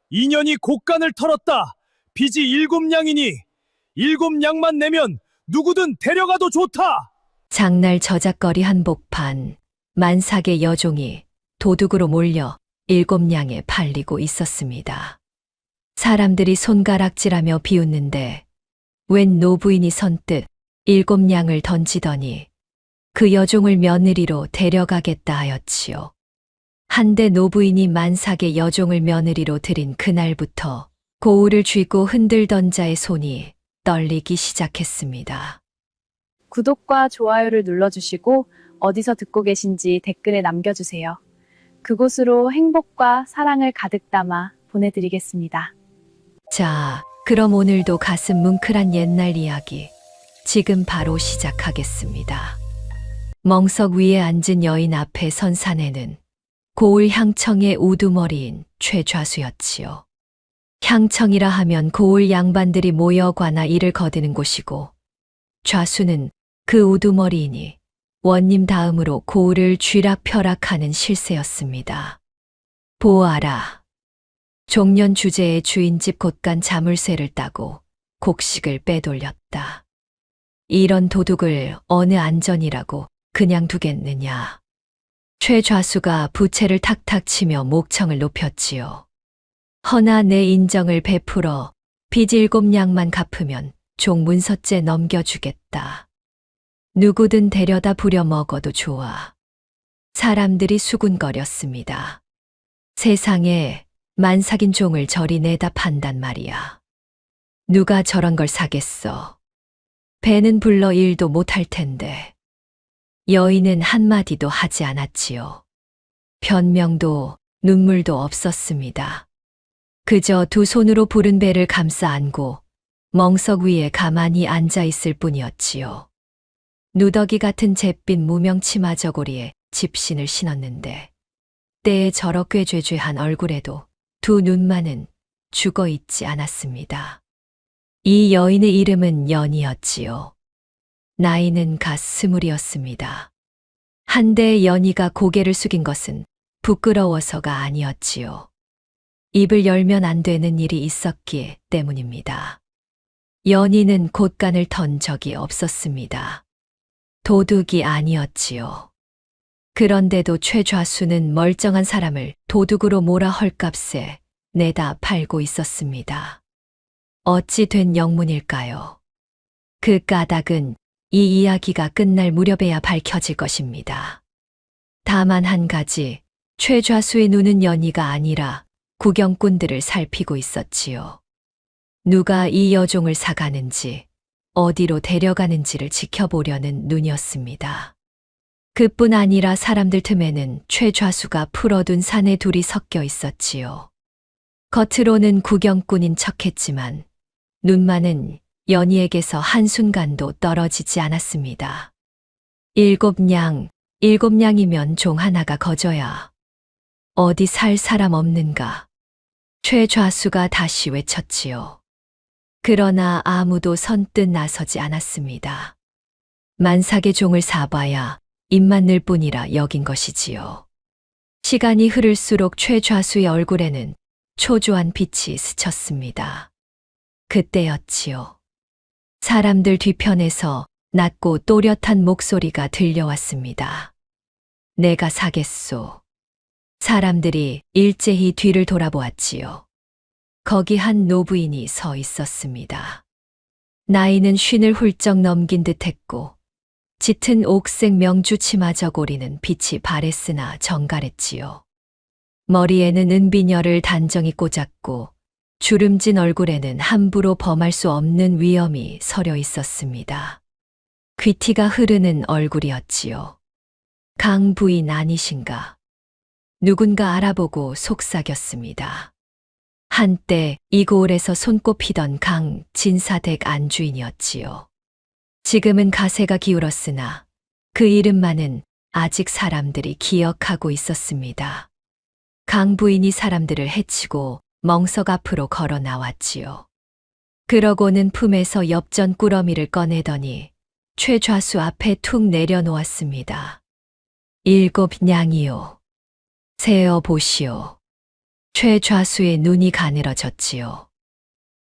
인연이 곡간을 털었다. 빚이 7냥이니 7냥만 내면 누구든 데려가도 좋다. 장날 저작거리 한복판, 만삭의 여종이 도둑으로 몰려 7냥에 팔리고 있었습니다. 사람들이 손가락질하며 비웃는데 웬 노부인이 선뜻 7냥을 던지더니 그 여종을 며느리로 데려가겠다 하였지요. 한데 노부인이 만삭의 여종을 며느리로 들인 그날부터 고울을 쥐고 흔들던 자의 손이 떨리기 시작했습니다. 구독과 좋아요를 눌러주시고 어디서 듣고 계신지 댓글에 남겨주세요. 그곳으로 행복과 사랑을 가득 담아 보내드리겠습니다. 자, 그럼 오늘도 가슴 뭉클한 옛날 이야기 지금 바로 시작하겠습니다. 멍석 위에 앉은 여인 앞에 선 사내는 고을 향청의 우두머리인 최좌수였지요. 향청이라 하면 고을 양반들이 모여 관아 일을 거드는 곳이고 좌수는 그 우두머리이니 원님 다음으로 고을을 쥐락펴락하는 실세였습니다. 보아라. 종년 주제의 주인집 곳간 자물쇠를 따고 곡식을 빼돌렸다. 이런 도둑을 어느 안전이라고 그냥 두겠느냐. 최좌수가 부채를 탁탁 치며 목청을 높였지요. 허나 내 인정을 베풀어 빚 7냥만 갚으면 종문서째 넘겨주겠다. 누구든 데려다 부려 먹어도 좋아. 사람들이 수군거렸습니다. 세상에 만삭인 종을 저리 내다 판단 말이야. 누가 저런 걸 사겠어. 배는 불러 일도 못할 텐데. 여인은 한마디도 하지 않았지요. 변명도 눈물도 없었습니다. 그저 두 손으로 부른 배를 감싸 안고 멍석 위에 가만히 앉아 있을 뿐이었지요. 누더기 같은 잿빛 무명 치마 저고리에 집신을 신었는데 때에 저러 꾀죄죄한 얼굴에도 두 눈만은 죽어 있지 않았습니다. 이 여인의 이름은 연희였지요. 나이는 갓 20이었습니다. 한데 연희가 고개를 숙인 것은 부끄러워서가 아니었지요. 입을 열면 안 되는 일이 있었기 때문입니다. 연희는 곳간을 턴 적이 없었습니다. 도둑이 아니었지요. 그런데도 최좌수는 멀쩡한 사람을 도둑으로 몰아 헐값에 내다 팔고 있었습니다. 어찌 된 영문일까요? 그 까닭은 이 이야기가 끝날 무렵에야 밝혀질 것입니다. 다만 한 가지, 최좌수의 눈은 연희가 아니라 구경꾼들을 살피고 있었지요. 누가 이 여종을 사가는지, 어디로 데려가는지를 지켜보려는 눈이었습니다. 그뿐 아니라 사람들 틈에는 최좌수가 풀어둔 사내 둘이 섞여 있었지요. 겉으로는 구경꾼인 척했지만 눈만은 연희에게서 한순간도 떨어지지 않았습니다. 7냥이면 종 하나가 거저야. 어디 살 사람 없는가? 최좌수가 다시 외쳤지요. 그러나 아무도 선뜻 나서지 않았습니다. 만삭의 종을 사봐야 입만 늘 뿐이라 여긴 것이지요. 시간이 흐를수록 최좌수의 얼굴에는 초조한 빛이 스쳤습니다. 그때였지요. 사람들 뒤편에서 낮고 또렷한 목소리가 들려왔습니다. 내가 사겠소. 사람들이 일제히 뒤를 돌아보았지요. 거기 한 노부인이 서 있었습니다. 나이는 50을 훌쩍 넘긴 듯했고 짙은 옥색 명주 치마 저고리는 빛이 바랬으나 정갈했지요. 머리에는 은비녀를 단정히 꽂았고 주름진 얼굴에는 함부로 범할 수 없는 위엄이 서려 있었습니다. 귀티가 흐르는 얼굴이었지요. 강 부인 아니신가? 누군가 알아보고 속삭였습니다. 한때 이 고을에서 손꼽히던 강 진사댁 안주인이었지요. 지금은 가세가 기울었으나 그 이름만은 아직 사람들이 기억하고 있었습니다. 강 부인이 사람들을 해치고 멍석 앞으로 걸어 나왔지요. 그러고는 품에서 엽전 꾸러미를 꺼내더니 최좌수 앞에 툭 내려놓았습니다. 7냥이요. 세어 보시오. 최좌수의 눈이 가늘어졌지요.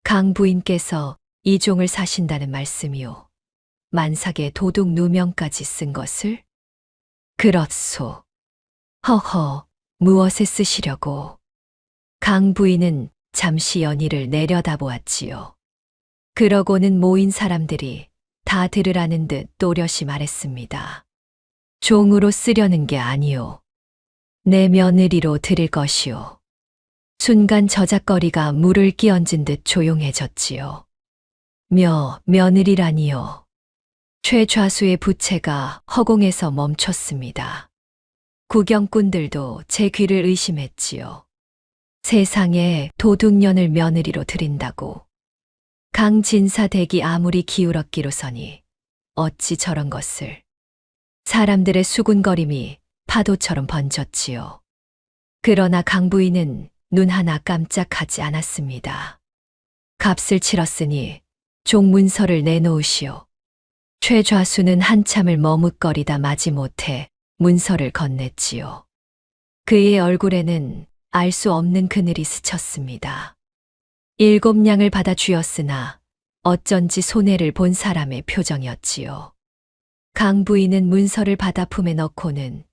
강 부인께서 이 종을 사신다는 말씀이요. 만삭에 도둑 누명까지 쓴 것을? 그렇소. 허허, 무엇에 쓰시려고? 강 부인은 잠시 연희를 내려다보았지요. 그러고는 모인 사람들이 다 들으라는 듯 또렷이 말했습니다. 종으로 쓰려는 게 아니오. 내 며느리로 드릴 것이오. 순간 저작거리가 물을 끼얹은 듯 조용해졌지요. 며느리라니요. 최좌수의 부채가 허공에서 멈췄습니다. 구경꾼들도 제 귀를 의심했지요. 세상에 도둑년을 며느리로 드린다고. 강진사 댁이 아무리 기울었기로서니 어찌 저런 것을. 사람들의 수군거림이 파도처럼 번졌지요. 그러나 강 부인은 눈 하나 깜짝하지 않았습니다. 값을 치렀으니 종문서를 내놓으시오. 최좌수는 한참을 머뭇거리다 마지못해 문서를 건넸지요. 그의 얼굴에는 알 수 없는 그늘이 스쳤습니다. 7냥을 받아 주었으나 어쩐지 손해를 본 사람의 표정이었지요. 강 부인은 문서를 받아 품에 넣고는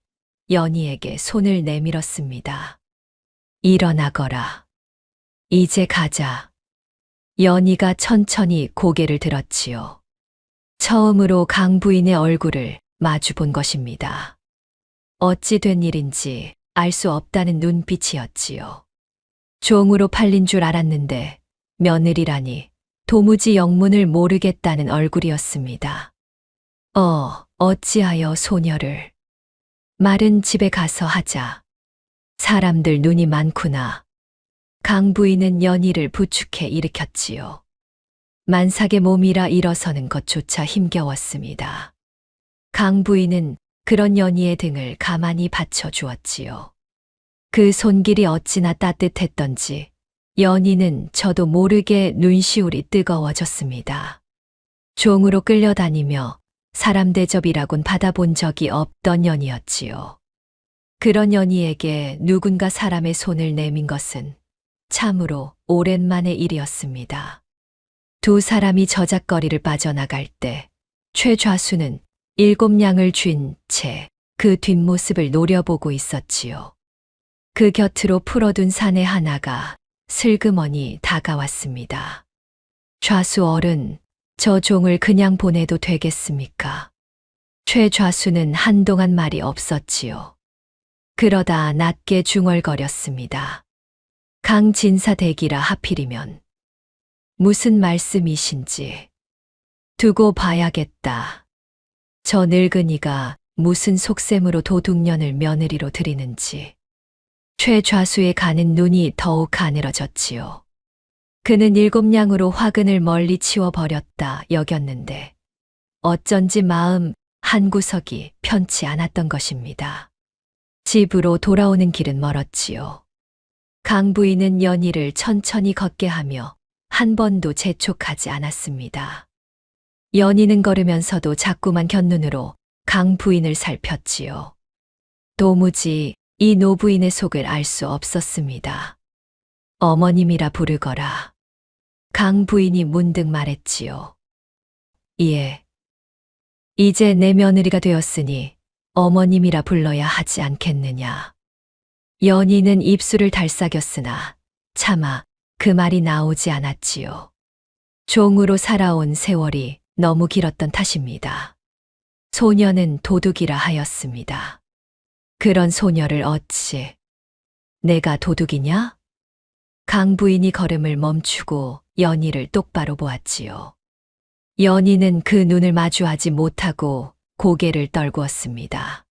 연희에게 손을 내밀었습니다. 일어나거라. 이제 가자. 연희가 천천히 고개를 들었지요. 처음으로 강 부인의 얼굴을 마주 본 것입니다. 어찌 된 일인지 알 수 없다는 눈빛이었지요. 종으로 팔린 줄 알았는데 며느리라니 도무지 영문을 모르겠다는 얼굴이었습니다. 어찌하여 소녀를. 말은 집에 가서 하자. 사람들 눈이 많구나. 강 부인은 연희를 부축해 일으켰지요. 만삭의 몸이라 일어서는 것조차 힘겨웠습니다. 강 부인은 그런 연희의 등을 가만히 받쳐주었지요. 그 손길이 어찌나 따뜻했던지 연희는 저도 모르게 눈시울이 뜨거워졌습니다. 종으로 끌려다니며 사람 대접이라곤 받아본 적이 없던 연희였지요. 그런 연희에게 누군가 사람의 손을 내민 것은 참으로 오랜만의 일이었습니다. 두 사람이 저작거리를 빠져나갈 때 최좌수는 7냥을 쥔 채 그 뒷모습을 노려보고 있었지요. 그 곁으로 풀어둔 사내 하나가 슬그머니 다가왔습니다. 좌수 어른, 저 종을 그냥 보내도 되겠습니까? 최좌수는 한동안 말이 없었지요. 그러다 낮게 중얼거렸습니다. 강진사 댁이라 하필이면. 무슨 말씀이신지. 두고 봐야겠다. 저 늙은이가 무슨 속셈으로 도둑년을 며느리로 드리는지. 최좌수의 가는 눈이 더욱 가늘어졌지요. 그는 7냥으로 화근을 멀리 치워버렸다 여겼는데 어쩐지 마음 한구석이 편치 않았던 것입니다. 집으로 돌아오는 길은 멀었지요. 강 부인은 연희를 천천히 걷게 하며 한 번도 재촉하지 않았습니다. 연희는 걸으면서도 자꾸만 곁눈으로 강 부인을 살폈지요. 도무지 이 노부인의 속을 알 수 없었습니다. 어머님이라 부르거라. 강 부인이 문득 말했지요. 예. 이제 내 며느리가 되었으니 어머님이라 불러야 하지 않겠느냐. 연희는 입술을 달싹였으나 차마 그 말이 나오지 않았지요. 종으로 살아온 세월이 너무 길었던 탓입니다. 소녀는 도둑이라 하였습니다. 그런 소녀를 어찌. 내가 도둑이냐? 강 부인이 걸음을 멈추고 연희를 똑바로 보았지요. 연희는 그 눈을 마주하지 못하고 고개를 떨구었습니다.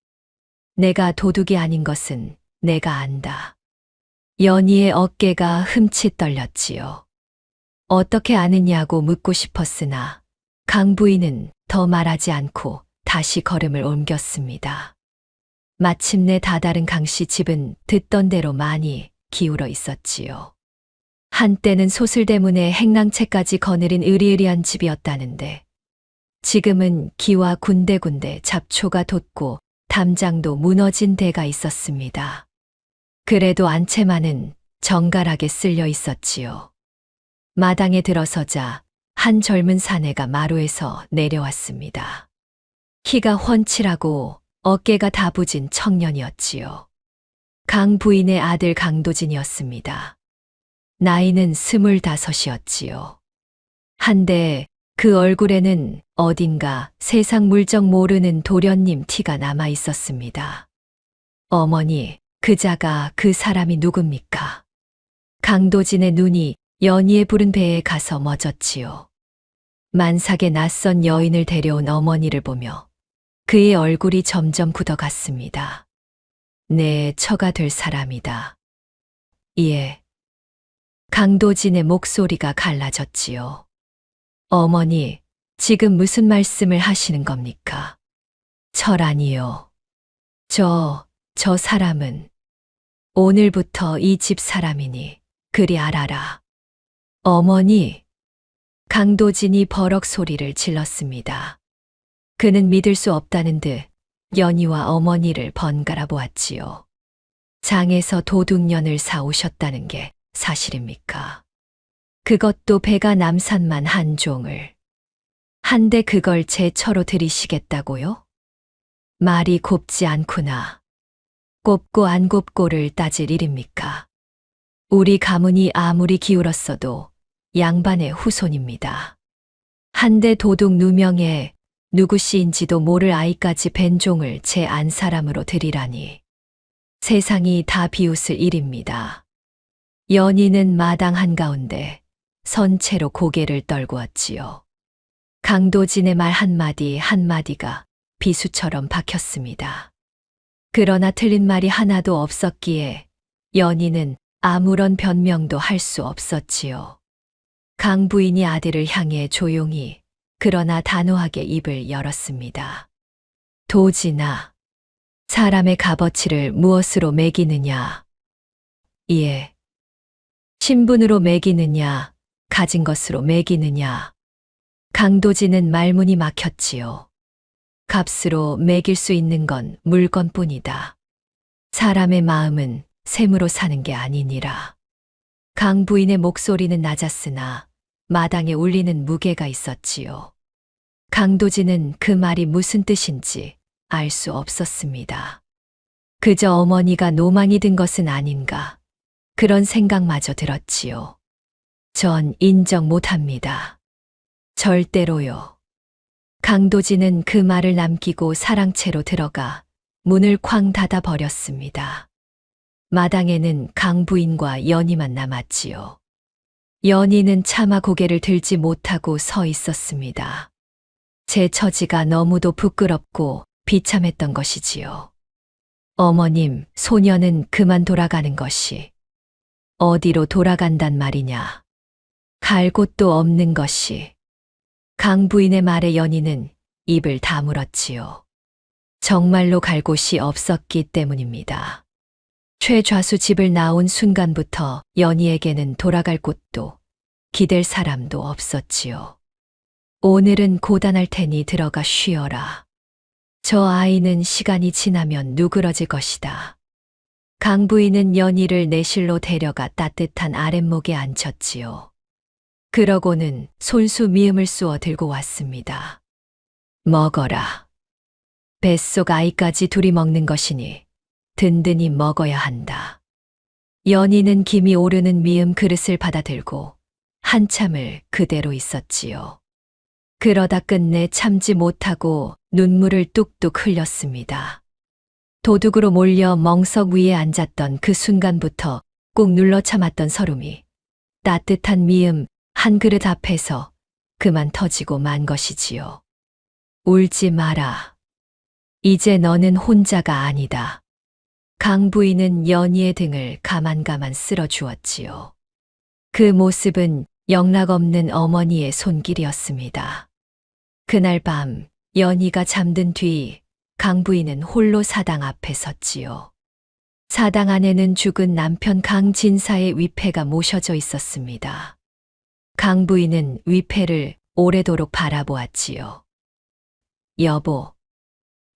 내가 도둑이 아닌 것은 내가 안다. 연희의 어깨가 흠칫 떨렸지요. 어떻게 아느냐고 묻고 싶었으나 강 부인은 더 말하지 않고 다시 걸음을 옮겼습니다. 마침내 다다른 강씨 집은 듣던 대로 많이 기울어 있었지요. 한때는 소슬대문에 행랑채까지 거느린 으리으리한 집이었다는데 지금은 기와 군데군데 잡초가 돋고 담장도 무너진 데가 있었습니다. 그래도 안채만은 정갈하게 쓸려 있었지요. 마당에 들어서자 한 젊은 사내가 마루에서 내려왔습니다. 키가 훤칠하고 어깨가 다부진 청년이었지요. 강 부인의 아들 강도진이었습니다. 나이는 25이었지요. 한데 그 얼굴에는 어딘가 세상 물정 모르는 도련님 티가 남아 있었습니다. 어머니, 그자가 그 사람이 누굽니까? 강도진의 눈이 연희의 부른 배에 가서 멎었지요. 만삭의 낯선 여인을 데려온 어머니를 보며 그의 얼굴이 점점 굳어갔습니다. 내 처가 될 사람이다. 예. 강도진의 목소리가 갈라졌지요. 어머니, 지금 무슨 말씀을 하시는 겁니까? 철아니요. 저 사람은 오늘부터 이 집 사람이니 그리 알아라. 어머니, 강도진이 버럭 소리를 질렀습니다. 그는 믿을 수 없다는 듯 연희와 어머니를 번갈아 보았지요. 장에서 도둑년을 사오셨다는 게 사실입니까? 그것도 배가 남산만 한 종을. 한데 그걸 제 처로 들이시겠다고요? 말이 곱지 않구나. 곱고 안 곱고를 따질 일입니까? 우리 가문이 아무리 기울었어도 양반의 후손입니다. 한데 도둑 누명에 누구시인지도 모를 아이까지 벤 종을 제 안 사람으로 들이라니. 세상이 다 비웃을 일입니다. 연희는 마당 한가운데 선체로 고개를 떨구었지요. 강도진의 말 한마디 한마디가 비수처럼 박혔습니다. 그러나 틀린 말이 하나도 없었기에 연희는 아무런 변명도 할 수 없었지요. 강 부인이 아들을 향해 조용히 그러나 단호하게 입을 열었습니다. 도진아, 사람의 값어치를 무엇으로 매기느냐? 예. 신분으로 매기느냐, 가진 것으로 매기느냐. 강도진은 말문이 막혔지요. 값으로 매길 수 있는 건 물건뿐이다. 사람의 마음은 셈으로 사는 게 아니니라. 강 부인의 목소리는 낮았으나 마당에 울리는 무게가 있었지요. 강도진은 그 말이 무슨 뜻인지 알 수 없었습니다. 그저 어머니가 노망이 든 것은 아닌가 그런 생각마저 들었지요. 전 인정 못합니다. 절대로요. 강도진은 그 말을 남기고 사랑채로 들어가 문을 쾅 닫아 버렸습니다. 마당에는 강 부인과 연희만 남았지요. 연희는 차마 고개를 들지 못하고 서 있었습니다. 제 처지가 너무도 부끄럽고 비참했던 것이지요. 어머님, 소녀는 그만 돌아가는 것이. 어디로 돌아간단 말이냐. 갈 곳도 없는 것이. 강 부인의 말에 연희는 입을 다물었지요. 정말로 갈 곳이 없었기 때문입니다. 최좌수 집을 나온 순간부터 연희에게는 돌아갈 곳도 기댈 사람도 없었지요. 오늘은 고단할 테니 들어가 쉬어라. 저 아이는 시간이 지나면 누그러질 것이다. 강 부인은 연희를 내실로 데려가 따뜻한 아랫목에 앉혔지요. 그러고는 손수 미음을 쑤어 들고 왔습니다. 먹어라. 뱃속 아이까지 둘이 먹는 것이니 든든히 먹어야 한다. 연희는 김이 오르는 미음 그릇을 받아들고 한참을 그대로 있었지요. 그러다 끝내 참지 못하고 눈물을 뚝뚝 흘렸습니다. 도둑으로 몰려 멍석 위에 앉았던 그 순간부터 꾹 눌러 참았던 서름이 따뜻한 미음 한 그릇 앞에서 그만 터지고 만 것이지요. 울지 마라. 이제 너는 혼자가 아니다. 강 부인은 연희의 등을 가만가만 쓸어주었지요. 그 모습은 영락없는 어머니의 손길이었습니다. 그날 밤 연희가 잠든 뒤 강 부인은 홀로 사당 앞에 섰지요. 사당 안에는 죽은 남편 강진사의 위패가 모셔져 있었습니다. 강 부인은 위패를 오래도록 바라보았지요. 여보,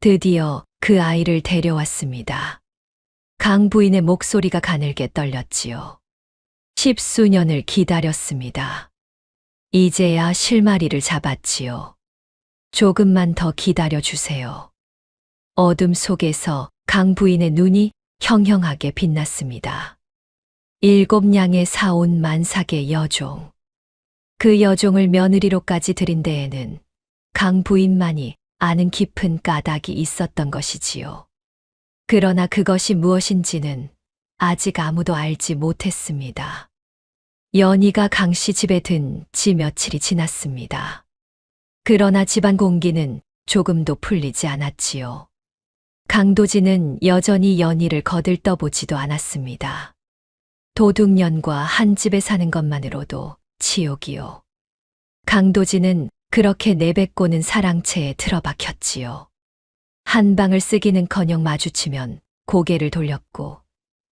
드디어 그 아이를 데려왔습니다. 강 부인의 목소리가 가늘게 떨렸지요. 10수년을 기다렸습니다. 이제야 실마리를 잡았지요. 조금만 더 기다려 주세요. 어둠 속에서 강 부인의 눈이 형형하게 빛났습니다. 7냥에 사온 만삭의 여종. 그 여종을 며느리로까지 들인 데에는 강 부인만이 아는 깊은 까닭이 있었던 것이지요. 그러나 그것이 무엇인지는 아직 아무도 알지 못했습니다. 연희가 강씨 집에 든 지 며칠이 지났습니다. 그러나 집안 공기는 조금도 풀리지 않았지요. 강도진은 여전히 연희를 거들떠보지도 않았습니다. 도둑년과 한 집에 사는 것만으로도 치욕이요. 강도진은 그렇게 내뱉고는 사랑채에 틀어박혔지요. 한 방을 쓰기는커녕 마주치면 고개를 돌렸고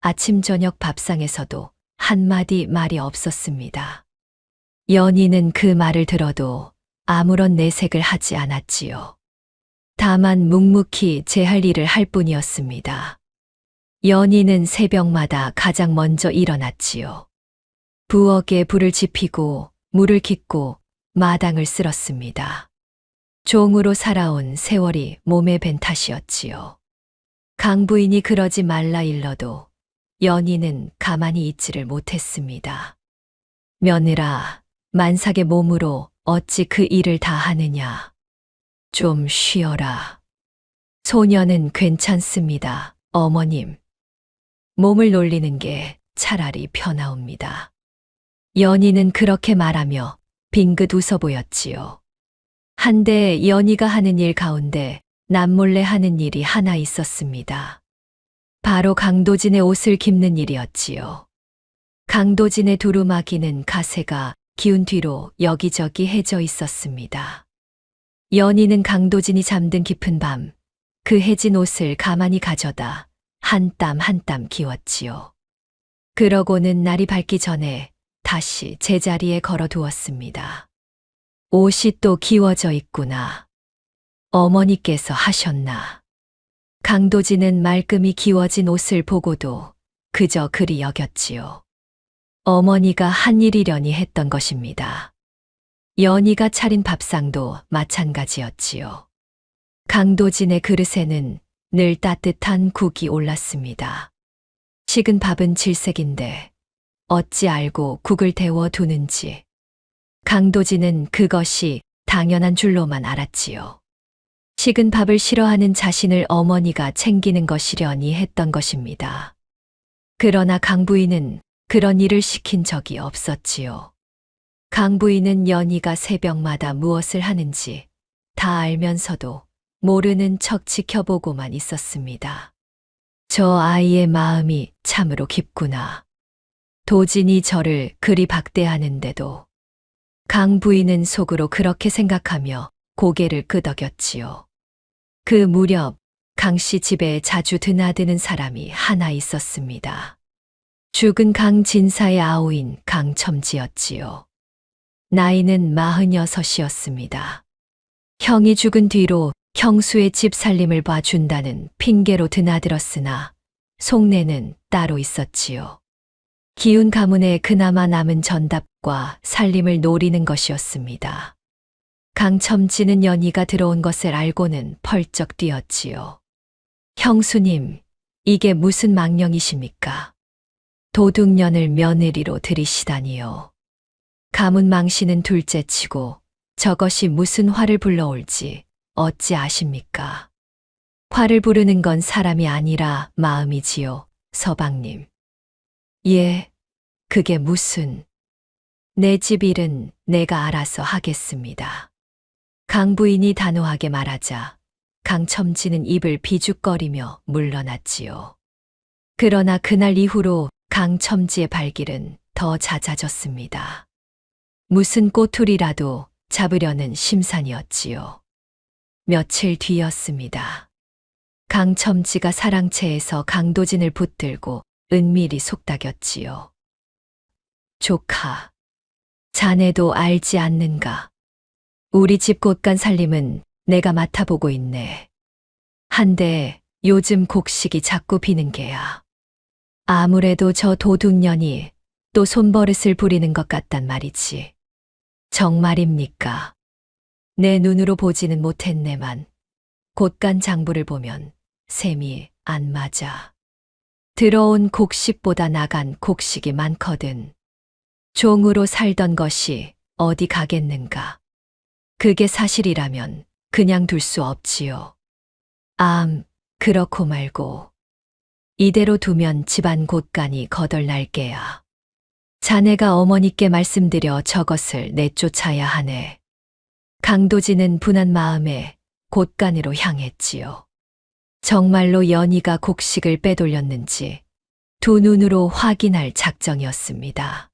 아침 저녁 밥상에서도 한마디 말이 없었습니다. 연희는 그 말을 들어도 아무런 내색을 하지 않았지요. 다만 묵묵히 제 할 일을 할 뿐이었습니다. 연희는 새벽마다 가장 먼저 일어났지요. 부엌에 불을 지피고 물을 깃고 마당을 쓸었습니다. 종으로 살아온 세월이 몸에 밴 탓이었지요. 강 부인이 그러지 말라 일러도 연희는 가만히 있지를 못했습니다. 며느라, 만삭의 몸으로 어찌 그 일을 다 하느냐. 좀 쉬어라. 소녀는 괜찮습니다, 어머님. 몸을 놀리는 게 차라리 편하옵니다. 연희는 그렇게 말하며 빙긋 웃어 보였지요. 한데 연희가 하는 일 가운데 남몰래 하는 일이 하나 있었습니다. 바로 강도진의 옷을 깁는 일이었지요. 강도진의 두루마기는 가세가 기운 뒤로 여기저기 해져 있었습니다. 연희는 강도진이 잠든 깊은 밤, 그 해진 옷을 가만히 가져다 한 땀 한 땀 기웠지요. 그러고는 날이 밝기 전에 다시 제자리에 걸어두었습니다. 옷이 또 기워져 있구나. 어머니께서 하셨나. 강도진은 말끔히 기워진 옷을 보고도 그저 그리 여겼지요. 어머니가 한 일이려니 했던 것입니다. 연희가 차린 밥상도 마찬가지였지요. 강도진의 그릇에는 늘 따뜻한 국이 올랐습니다. 식은 밥은 질색인데 어찌 알고 국을 데워 두는지 강도진은 그것이 당연한 줄로만 알았지요. 식은 밥을 싫어하는 자신을 어머니가 챙기는 것이려니 했던 것입니다. 그러나 강 부인은 그런 일을 시킨 적이 없었지요. 강 부인은 연희가 새벽마다 무엇을 하는지 다 알면서도 모르는 척 지켜보고만 있었습니다. 저 아이의 마음이 참으로 깊구나. 도진이 저를 그리 박대하는데도 강 부인은 속으로 그렇게 생각하며 고개를 끄덕였지요. 그 무렵 강씨 집에 자주 드나드는 사람이 하나 있었습니다. 죽은 강진사의 아우인 강첨지였지요. 나이는 46이었습니다. 형이 죽은 뒤로 형수의 집 살림을 봐준다는 핑계로 드나들었으나 속내는 따로 있었지요. 기운 가문에 그나마 남은 전답과 살림을 노리는 것이었습니다. 강첨지는 연희가 들어온 것을 알고는 펄쩍 뛰었지요. 형수님, 이게 무슨 망령이십니까? 도둑년을 며느리로 들이시다니요. 가문 망신은 둘째치고 저것이 무슨 화를 불러올지 어찌 아십니까? 화를 부르는 건 사람이 아니라 마음이지요, 서방님. 예, 그게 무슨... 내 집 일은 내가 알아서 하겠습니다. 강 부인이 단호하게 말하자 강첨지는 입을 비죽거리며 물러났지요. 그러나 그날 이후로 강첨지의 발길은 더 잦아졌습니다. 무슨 꼬투리라도 잡으려는 심산이었지요. 며칠 뒤였습니다. 강첨지가 사랑채에서 강도진을 붙들고 은밀히 속닥였지요. 조카, 자네도 알지 않는가? 우리 집 곳간 살림은 내가 맡아보고 있네. 한데 요즘 곡식이 자꾸 비는 게야. 아무래도 저 도둑년이 또 손버릇을 부리는 것 같단 말이지. 정말입니까? 내 눈으로 보지는 못했네만 곳간 장부를 보면 셈이 안 맞아. 들어온 곡식보다 나간 곡식이 많거든. 종으로 살던 것이 어디 가겠는가. 그게 사실이라면 그냥 둘 수 없지요. 그렇고 말고. 이대로 두면 집안 곳간이 거덜날 게야. 자네가 어머니께 말씀드려 저것을 내쫓아야 하네. 강도진은 분한 마음에 곳간으로 향했지요. 정말로 연희가 곡식을 빼돌렸는지 두 눈으로 확인할 작정이었습니다.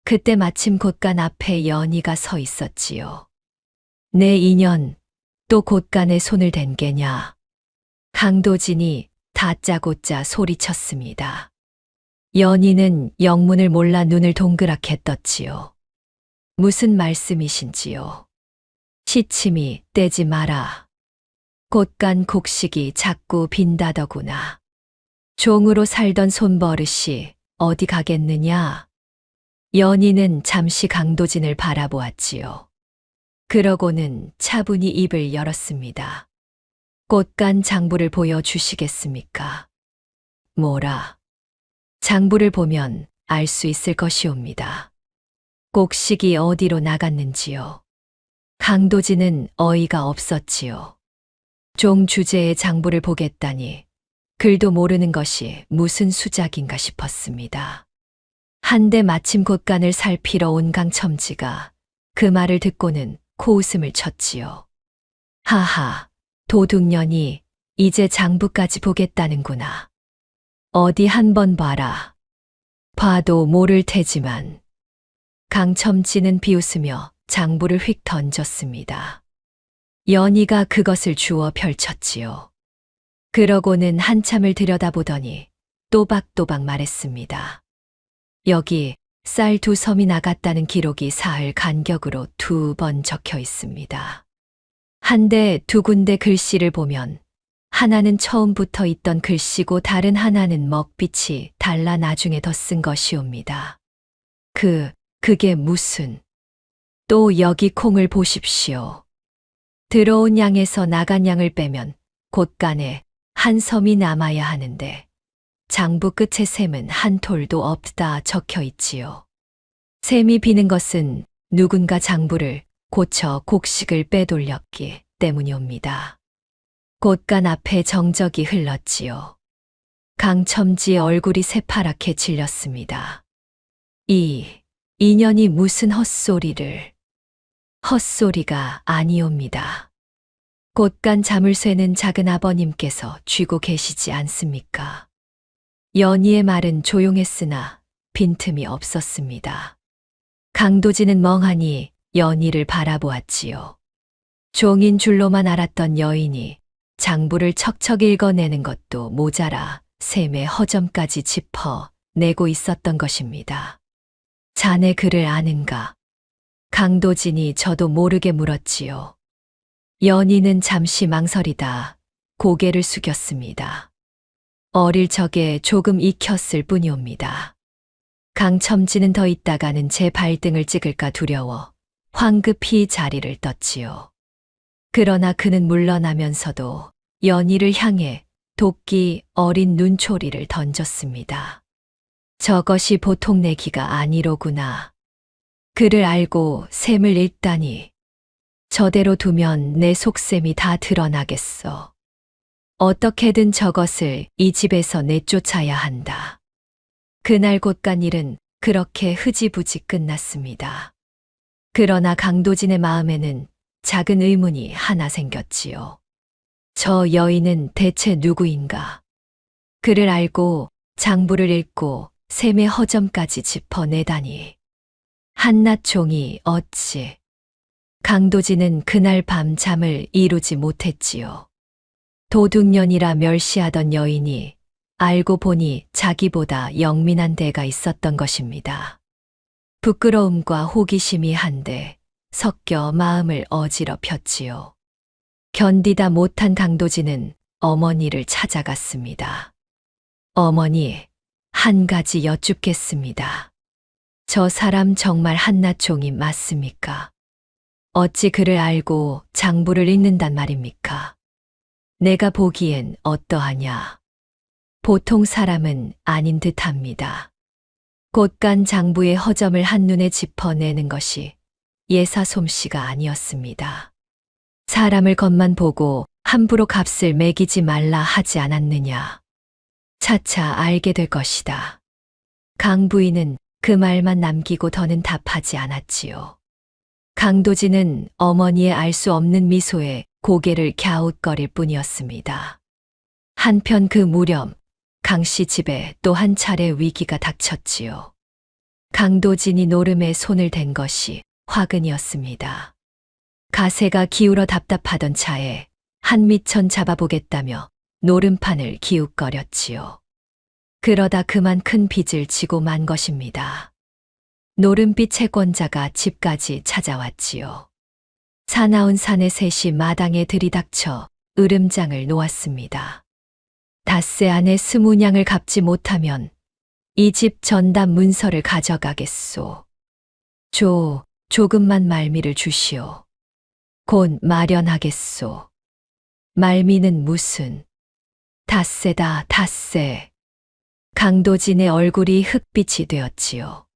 그때 마침 곳간 앞에 연희가 서 있었지요. 내 인연 또 곳간에 손을 댄 게냐. 강도진이 다짜고짜 소리쳤습니다. 연희는 영문을 몰라 눈을 동그랗게 떴지요. 무슨 말씀이신지요? 시침이 떼지 마라. 곳간 곡식이 자꾸 빈다더구나. 종으로 살던 손버릇이 어디 가겠느냐? 연희는 잠시 강도진을 바라보았지요. 그러고는 차분히 입을 열었습니다. 곳간 장부를 보여주시겠습니까? 뭐라? 장부를 보면 알 수 있을 것이옵니다. 곡식이 어디로 나갔는지요. 강도진은 어이가 없었지요. 종 주제의 장부를 보겠다니 글도 모르는 것이 무슨 수작인가 싶었습니다. 한데 마침 곳간을 살피러 온 강첨지가 그 말을 듣고는 코웃음을 쳤지요. 하하, 도둑년이 이제 장부까지 보겠다는구나. 어디 한번 봐라. 봐도 모를 테지만. 강첨지는 비웃으며 장부를 휙 던졌습니다. 연희가 그것을 주워 펼쳤지요. 그러고는 한참을 들여다보더니 또박또박 말했습니다. 여기 쌀 2섬이 나갔다는 기록이 사흘 간격으로 2번 적혀 있습니다. 한데 2군데 글씨를 보면 하나는 처음부터 있던 글씨고 다른 하나는 먹빛이 달라 나중에 더 쓴 것이옵니다. 그게 무슨... 또 여기 콩을 보십시오. 들어온 양에서 나간 양을 빼면 곳간에 한 섬이 남아야 하는데 장부 끝에 셈은 한 톨도 없다 적혀 있지요. 셈이 비는 것은 누군가 장부를 고쳐 곡식을 빼돌렸기 때문이옵니다. 곳간 앞에 정적이 흘렀지요. 강첨지의 얼굴이 새파랗게 질렸습니다. 이 인연이 무슨 헛소리를... 헛소리가 아니옵니다. 곳간 잠을 쇠는 작은 아버님께서 쥐고 계시지 않습니까? 연희의 말은 조용했으나 빈틈이 없었습니다. 강도진은 멍하니 연희를 바라보았지요. 종인 줄로만 알았던 여인이 장부를 척척 읽어내는 것도 모자라 셈의 허점까지 짚어 내고 있었던 것입니다. 자네 글을 아는가? 강도진이 저도 모르게 물었지요. 연희는 잠시 망설이다 고개를 숙였습니다. 어릴 적에 조금 익혔을 뿐이옵니다. 강첨지는 더 있다가는 제 발등을 찍을까 두려워 황급히 자리를 떴지요. 그러나 그는 물러나면서도 연희를 향해 도끼 어린 눈초리를 던졌습니다. 저것이 보통 내기가 아니로구나. 그를 알고 셈을 읽다니. 저대로 두면 내 속셈이 다 드러나겠어. 어떻게든 저것을 이 집에서 내쫓아야 한다. 그날 곳간 일은 그렇게 흐지부지 끝났습니다. 그러나 강도진의 마음에는 작은 의문이 하나 생겼지요. 저 여인은 대체 누구인가? 그를 알고 장부를 읽고 셈의 허점까지 짚어내다니. 한낱 종이 어찌... 강도진은 그날 밤 잠을 이루지 못했지요. 도둑년이라 멸시하던 여인이 알고 보니 자기보다 영민한 데가 있었던 것입니다. 부끄러움과 호기심이 한데 섞여 마음을 어지럽혔지요. 견디다 못한 강도진은 어머니를 찾아갔습니다. 어머니, 한 가지 여쭙겠습니다. 저 사람 정말 한낱종이 맞습니까? 어찌 그를 알고 장부를 읽는단 말입니까? 내가 보기엔 어떠하냐? 보통 사람은 아닌 듯합니다. 곳간 장부의 허점을 한눈에 짚어내는 것이 예사 솜씨가 아니었습니다. 사람을 겉만 보고 함부로 값을 매기지 말라 하지 않았느냐. 차차 알게 될 것이다. 강 부인은 그 말만 남기고 더는 답하지 않았지요. 강도진은 어머니의 알 수 없는 미소에 고개를 갸웃거릴 뿐이었습니다. 한편 그 무렵 강씨 집에 또 한 차례 위기가 닥쳤지요. 강도진이 노름에 손을 댄 것이 화근이었습니다. 가세가 기울어 답답하던 차에 한미천 잡아보겠다며 노름판을 기웃거렸지요. 그러다 그만 큰 빚을 지고 만 것입니다. 노름빚 채권자가 집까지 찾아왔지요. 사나운 사내 셋이 마당에 들이닥쳐 으름장을 놓았습니다. 닷새 안에 20냥을 갚지 못하면 이 집 전담 문서를 가져가겠소. 조금만 말미를 주시오. 곧 마련하겠소. 말미는 무슨? 닷새다, 닷새. 강도진의 얼굴이 흑빛이 되었지요.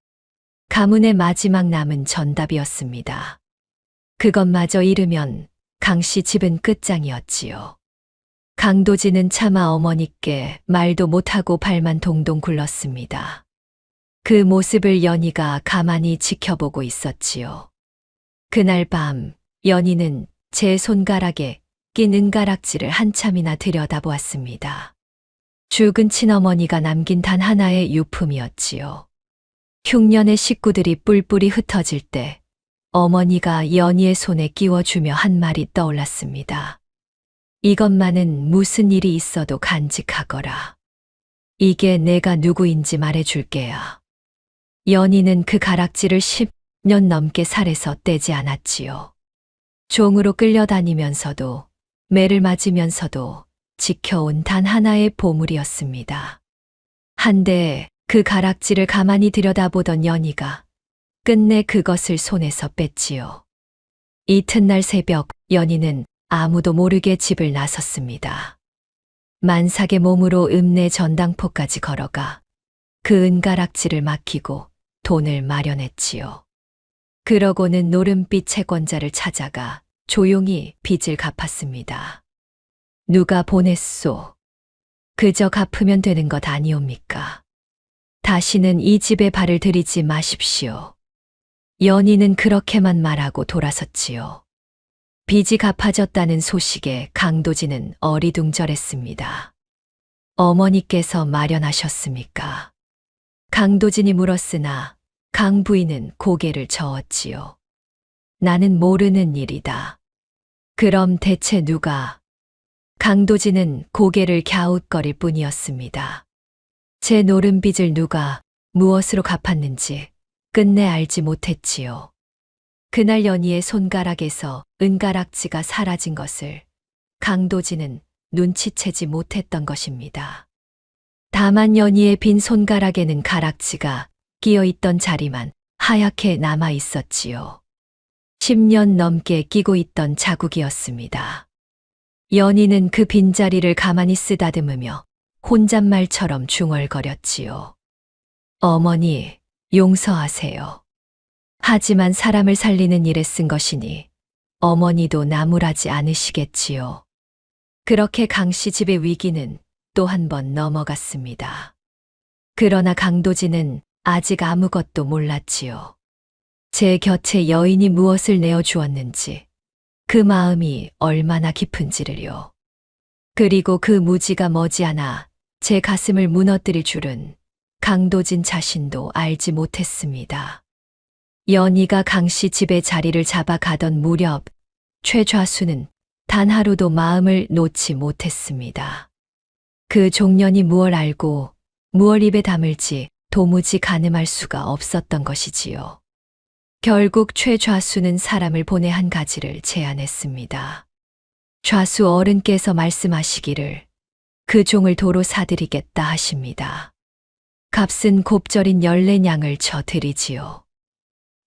가문의 마지막 남은 전답이었습니다. 그것마저 잃으면 강씨 집은 끝장이었지요. 강도진은 차마 어머니께 말도 못하고 발만 동동 굴렀습니다. 그 모습을 연희가 가만히 지켜보고 있었지요. 그날 밤 연희는 제 손가락에 낀 은가락지를 한참이나 들여다보았습니다. 죽은 친어머니가 남긴 단 하나의 유품이었지요. 흉년의 식구들이 뿔뿔이 흩어질 때 어머니가 연희의 손에 끼워주며 한 말이 떠올랐습니다. 이것만은 무슨 일이 있어도 간직하거라. 이게 내가 누구인지 말해줄게야. 연희는 그 가락지를 10년 넘게 살에서 떼지 않았지요. 종으로 끌려다니면서도 매를 맞으면서도 지켜온 단 하나의 보물이었습니다. 한데 그 가락지를 가만히 들여다보던 연희가 끝내 그것을 손에서 뺐지요. 이튿날 새벽 연희는 아무도 모르게 집을 나섰습니다. 만삭의 몸으로 읍내 전당포까지 걸어가 그 은가락지를 맡기고 돈을 마련했지요. 그러고는 노름빚 채권자를 찾아가 조용히 빚을 갚았습니다. 누가 보냈소? 그저 갚으면 되는 것 아니옵니까? 다시는 이 집에 발을 들이지 마십시오. 연희는 그렇게만 말하고 돌아섰지요. 빚이 갚아졌다는 소식에 강도진은 어리둥절했습니다. 어머니께서 마련하셨습니까? 강도진이 물었으나 강 부인은 고개를 저었지요. 나는 모르는 일이다. 그럼 대체 누가? 강도진은 고개를 갸웃거릴 뿐이었습니다. 제 노름빚을 누가 무엇으로 갚았는지 끝내 알지 못했지요. 그날 연희의 손가락에서 은가락지가 사라진 것을 강도진은 눈치채지 못했던 것입니다. 다만 연희의 빈 손가락에는 가락지가 끼어 있던 자리만 하얗게 남아 있었지요. 10년 넘게 끼고 있던 자국이었습니다. 연희는 그 빈자리를 가만히 쓰다듬으며 혼잣말처럼 중얼거렸지요. 어머니, 용서하세요. 하지만 사람을 살리는 일에 쓴 것이니 어머니도 나무라지 않으시겠지요. 그렇게 강씨 집의 위기는 또 한 번 넘어갔습니다. 그러나 강도진은 아직 아무것도 몰랐지요. 제 곁에 여인이 무엇을 내어주었는지, 그 마음이 얼마나 깊은지를요. 그리고 그 무지가 머지않아 제 가슴을 무너뜨릴 줄은 강도진 자신도 알지 못했습니다. 연희가 강씨 집의 자리를 잡아가던 무렵 최좌수는 단 하루도 마음을 놓지 못했습니다. 그 종년이 무얼 알고 무얼 입에 담을지 도무지 가늠할 수가 없었던 것이지요. 결국 최좌수는 사람을 보내 한 가지를 제안했습니다. 좌수 어른께서 말씀하시기를 그 종을 도로 사드리겠다 하십니다. 값은 곱절인 14냥을 쳐 드리지요.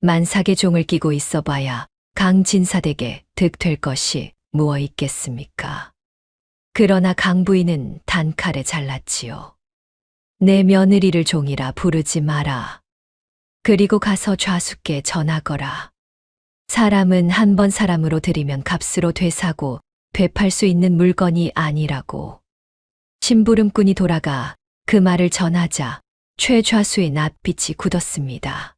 만삭의 종을 끼고 있어 봐야 강진사댁에 득될 것이 무엇 있겠습니까? 그러나 강 부인은 단칼에 잘랐지요. 내 며느리를 종이라 부르지 마라. 그리고 가서 좌수께 전하거라. 사람은 한 번 사람으로 들이면 값으로 되사고 되팔 수 있는 물건이 아니라고. 심부름꾼이 돌아가 그 말을 전하자 최 좌수의 낯빛이 굳었습니다.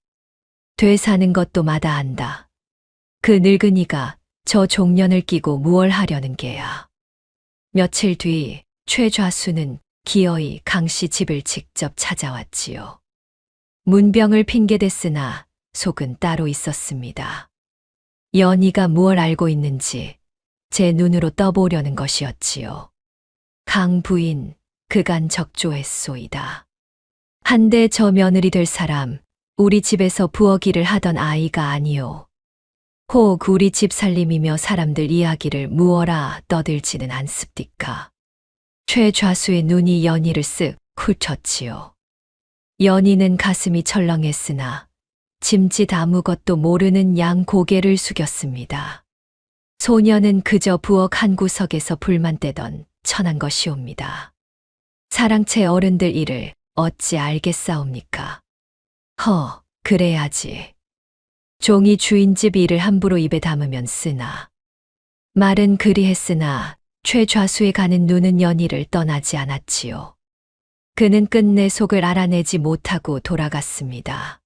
되사는 것도 마다한다. 그 늙은이가 저 종년을 끼고 무얼 하려는 게야. 며칠 뒤 최 좌수는 기어이 강씨 집을 직접 찾아왔지요. 문병을 핑계댔으나 속은 따로 있었습니다. 연희가 무얼 알고 있는지 제 눈으로 떠보려는 것이었지요. 강 부인, 그간 적조했소이다. 한데 저 며느리 될 사람, 우리 집에서 부엌일을 하던 아이가 아니오. 혹 우리 집 살림이며 사람들 이야기를 무어라 떠들지는 않습니까? 최 좌수의 눈이 연희를 쓱 훑었지요. 연희는 가슴이 철렁했으나 짐짓 아무것도 모르는 양 고개를 숙였습니다. 소녀는 그저 부엌 한 구석에서 불만 떼던 천한 것이옵니다. 사랑채 어른들 일을 어찌 알겠사옵니까? 그래야지. 종이 주인집 일을 함부로 입에 담으면 쓰나. 말은 그리했으나 최 좌수에 가는 눈은 연희를 떠나지 않았지요. 그는 끝내 속을 알아내지 못하고 돌아갔습니다.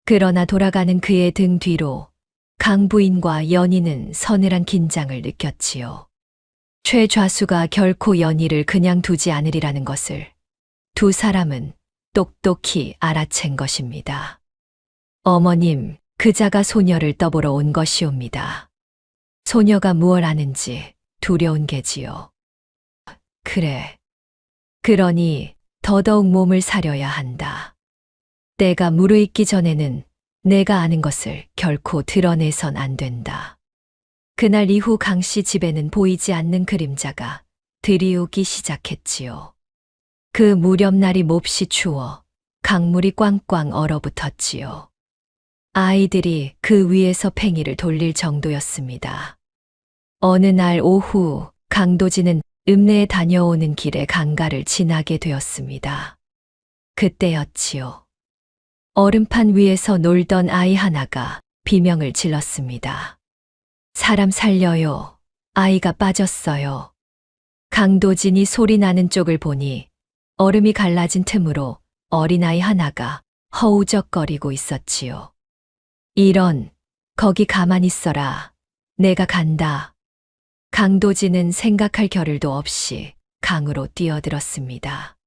그러나 돌아가는 그의 등 뒤로 강 부인과 연희는 서늘한 긴장을 느꼈지요. 최 좌수가 결코 연희를 그냥 두지 않으리라는 것을 두 사람은 똑똑히 알아챈 것입니다. 어머님, 그자가 소녀를 떠보러 온 것이옵니다. 소녀가 무얼 아는지 두려운 게지요. 그래. 그러니 더더욱 몸을 사려야 한다. 때가 무르익기 전에는 내가 아는 것을 결코 드러내선 안 된다. 그날 이후 강씨 집에는 보이지 않는 그림자가 들이오기 시작했지요. 그 무렵 날이 몹시 추워 강물이 꽝꽝 얼어붙었지요. 아이들이 그 위에서 팽이를 돌릴 정도였습니다. 어느 날 오후 강도진은 읍내에 다녀오는 길에 강가를 지나게 되었습니다. 그때였지요. 얼음판 위에서 놀던 아이 하나가 비명을 질렀습니다. 사람 살려요. 아이가 빠졌어요. 강도진이 소리 나는 쪽을 보니 얼음이 갈라진 틈으로 어린아이 하나가 허우적거리고 있었지요. 이런, 거기 가만히 있어라. 내가 간다. 강도진은 생각할 겨를도 없이 강으로 뛰어들었습니다.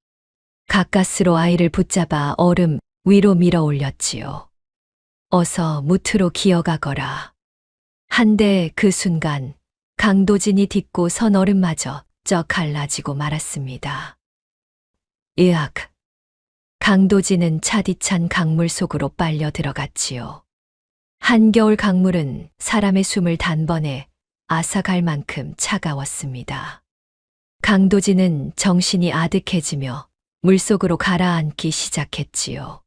가까스로 아이를 붙잡아 얼음 위로 밀어 올렸지요. 어서 무트로 기어가거라. 한데 그 순간 강도진이 딛고 선 얼음마저 쩍 갈라지고 말았습니다. 으악! 강도진은 차디찬 강물 속으로 빨려 들어갔지요. 한겨울 강물은 사람의 숨을 단번에 앗아갈 만큼 차가웠습니다. 강도진은 정신이 아득해지며 물속으로 가라앉기 시작했지요.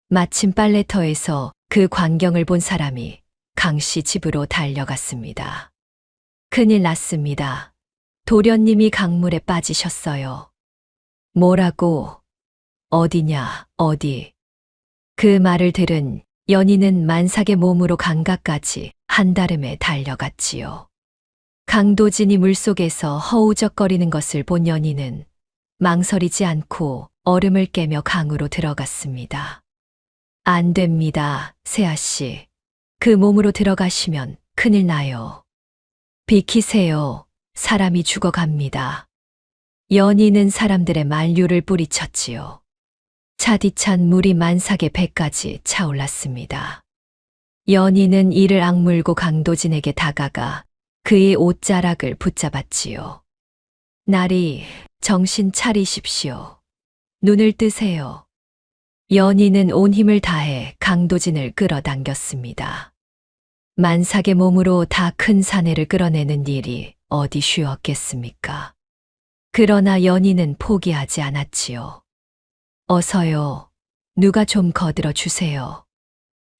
마침 빨래터에서 그 광경을 본 사람이 강씨 집으로 달려갔습니다. 큰일 났습니다. 도련님이 강물에 빠지셨어요. 뭐라고? 어디냐, 어디? 그 말을 들은 연희는 만삭의 몸으로 강가까지 한달음에 달려갔지요. 강도진이 물속에서 허우적거리는 것을 본 연희는 망설이지 않고 얼음을 깨며 강으로 들어갔습니다. 안 됩니다, 세아씨. 그 몸으로 들어가시면 큰일 나요. 비키세요. 사람이 죽어갑니다. 연희는 사람들의 만류를 뿌리쳤지요. 차디찬 물이 만삭의 배까지 차올랐습니다. 연희는 이를 악물고 강도진에게 다가가 그의 옷자락을 붙잡았지요. 나리, 정신 차리십시오. 눈을 뜨세요. 연희는 온 힘을 다해 강도진을 끌어당겼습니다. 만삭의 몸으로 다 큰 사내를 끌어내는 일이 어디 쉬웠겠습니까? 그러나 연희는 포기하지 않았지요. 어서요. 누가 좀 거들어 주세요.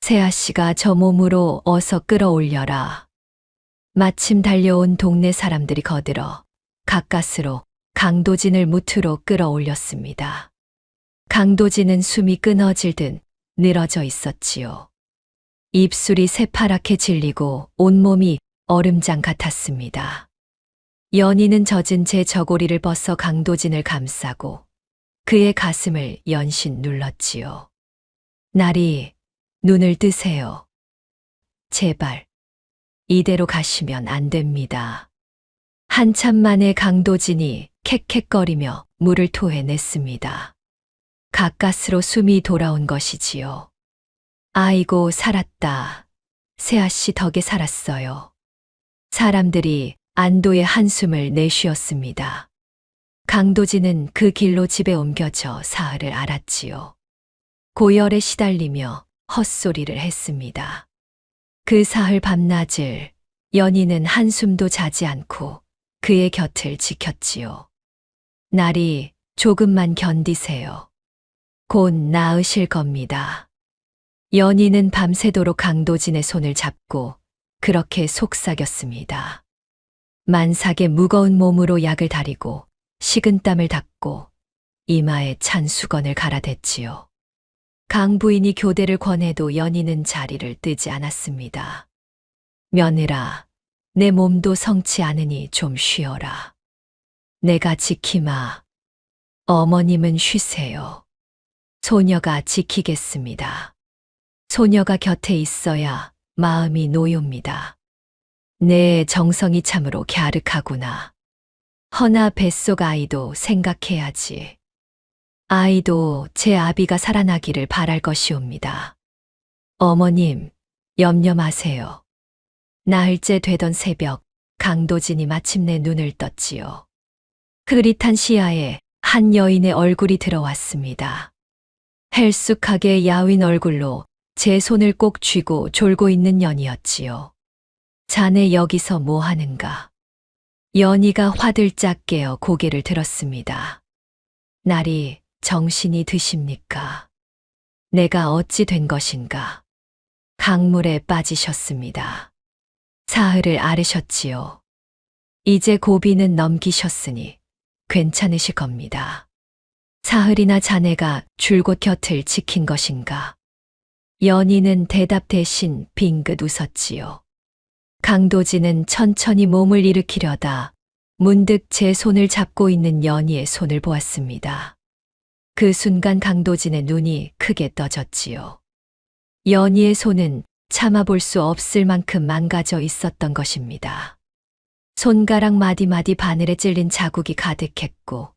세아 씨가 저 몸으로 어서 끌어올려라. 마침 달려온 동네 사람들이 거들어 가까스로 강도진을 무트로 끌어올렸습니다. 강도진은 숨이 끊어질 듯 늘어져 있었지요. 입술이 새파랗게 질리고 온몸이 얼음장 같았습니다. 연희는 젖은 제 저고리를 벗어 강도진을 감싸고 그의 가슴을 연신 눌렀지요. 나리, 눈을 뜨세요. 제발, 이대로 가시면 안 됩니다. 한참 만에 강도진이 캑캑거리며 물을 토해냈습니다. 가까스로 숨이 돌아온 것이지요. 아이고, 살았다. 세아씨 덕에 살았어요. 사람들이 안도의 한숨을 내쉬었습니다. 강도진은 그 길로 집에 옮겨져 사흘을 앓았지요. 고열에 시달리며 헛소리를 했습니다. 그 사흘 밤낮을 연희는 한숨도 자지 않고 그의 곁을 지켰지요. 나리, 조금만 견디세요. 곧 나으실 겁니다. 연희는 밤새도록 강도진의 손을 잡고 그렇게 속삭였습니다. 만삭의 무거운 몸으로 약을 다리고 식은땀을 닦고 이마에 찬 수건을 갈아댔지요. 강 부인이 교대를 권해도 연희는 자리를 뜨지 않았습니다. 며느라, 내 몸도 성치 않으니 좀 쉬어라. 내가 지키마. 어머님은 쉬세요. 소녀가 지키겠습니다. 소녀가 곁에 있어야 마음이 놓숩니다. 내 정성이 참으로 갸륵하구나. 허나 뱃속 아이도 생각해야지. 아이도 제 아비가 살아나기를 바랄 것이옵니다. 어머님, 염려 마세요. 나흘째 되던 새벽, 강도진이 마침내 눈을 떴지요. 흐릿한 시야에 한 여인의 얼굴이 들어왔습니다. 헬쑥하게 야윈 얼굴로 제 손을 꼭 쥐고 졸고 있는 연이었지요. 자네 여기서 뭐 하는가? 연희가 화들짝 깨어 고개를 들었습니다. 나리, 정신이 드십니까? 내가 어찌 된 것인가? 강물에 빠지셨습니다. 사흘을 앓으셨지요. 이제 고비는 넘기셨으니 괜찮으실 겁니다. 사흘이나 자네가 줄곧 곁을 지킨 것인가? 연희는 대답 대신 빙긋 웃었지요. 강도진은 천천히 몸을 일으키려다 문득 제 손을 잡고 있는 연희의 손을 보았습니다. 그 순간 강도진의 눈이 크게 떠졌지요. 연희의 손은 참아볼 수 없을 만큼 망가져 있었던 것입니다. 손가락 마디마디 바늘에 찔린 자국이 가득했고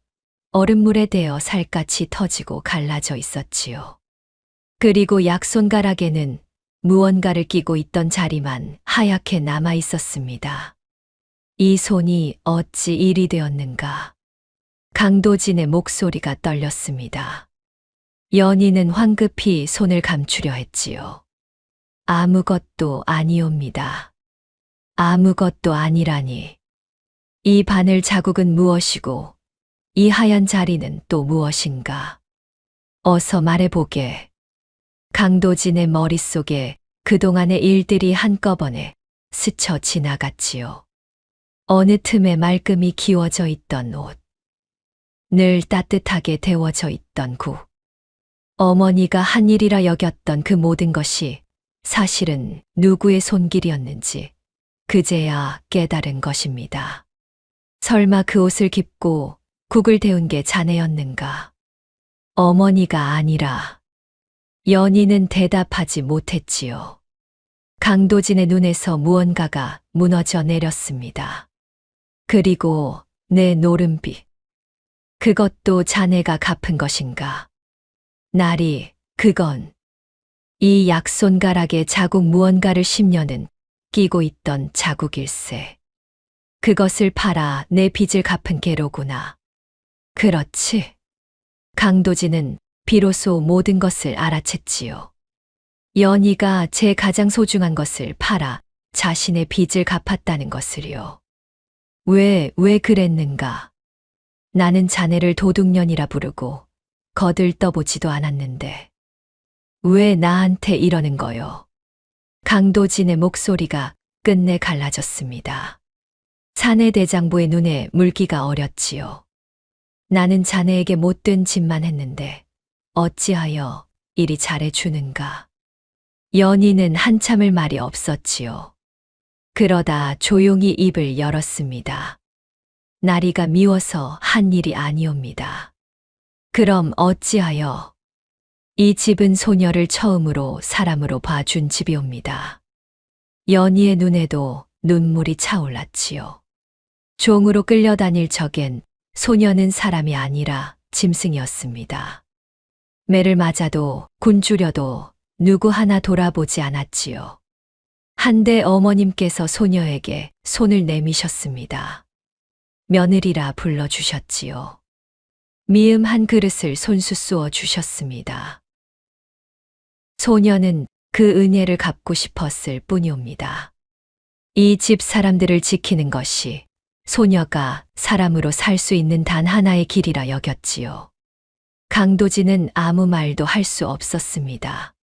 얼음물에 데어 살갗이 터지고 갈라져 있었지요. 그리고 약손가락에는 무언가를 끼고 있던 자리만 하얗게 남아 있었습니다. 이 손이 어찌 일이 되었는가? 강도진의 목소리가 떨렸습니다. 연희는 황급히 손을 감추려 했지요. 아무것도 아니옵니다. 아무것도 아니라니. 이 바늘 자국은 무엇이고 이 하얀 자리는 또 무엇인가? 어서 말해보게. 강도진의 머릿속에 그동안의 일들이 한꺼번에 스쳐 지나갔지요. 어느 틈에 말끔히 기워져 있던 옷, 늘 따뜻하게 데워져 있던 국, 어머니가 한 일이라 여겼던 그 모든 것이 사실은 누구의 손길이었는지 그제야 깨달은 것입니다. 설마 그 옷을 깁고 국을 데운 게 자네였는가? 어머니가 아니라. 연희는 대답하지 못했지요. 강도진의 눈에서 무언가가 무너져 내렸습니다. 그리고 내 노름비. 그것도 자네가 갚은 것인가? 나리, 그건 이 약손가락에 자국 무언가를 10년은 끼고 있던 자국일세. 그것을 팔아 내 빚을 갚은 게로구나. 그렇지. 강도진은 비로소 모든 것을 알아챘지요. 연희가 제 가장 소중한 것을 팔아 자신의 빚을 갚았다는 것을요. 왜 그랬는가? 나는 자네를 도둑년이라 부르고 거들떠보지도 않았는데 왜 나한테 이러는 거요? 강도진의 목소리가 끝내 갈라졌습니다. 사내 대장부의 눈에 물기가 어렸지요. 나는 자네에게 못된 짓만 했는데 어찌하여 이리 잘해주는가? 연희는 한참을 말이 없었지요. 그러다 조용히 입을 열었습니다. 나리가 미워서 한 일이 아니옵니다. 그럼 어찌하여? 이 집은 소녀를 처음으로 사람으로 봐준 집이옵니다. 연희의 눈에도 눈물이 차올랐지요. 종으로 끌려다닐 적엔 소녀는 사람이 아니라 짐승이었습니다. 매를 맞아도 굶주려도 누구 하나 돌아보지 않았지요. 한데 어머님께서 소녀에게 손을 내미셨습니다. 며느리라 불러주셨지요. 미음 한 그릇을 손수 쏘어 주셨습니다. 소녀는 그 은혜를 갚고 싶었을 뿐이옵니다. 이 집 사람들을 지키는 것이 소녀가 사람으로 살 수 있는 단 하나의 길이라 여겼지요. 강도진은 아무 말도 할 수 없었습니다.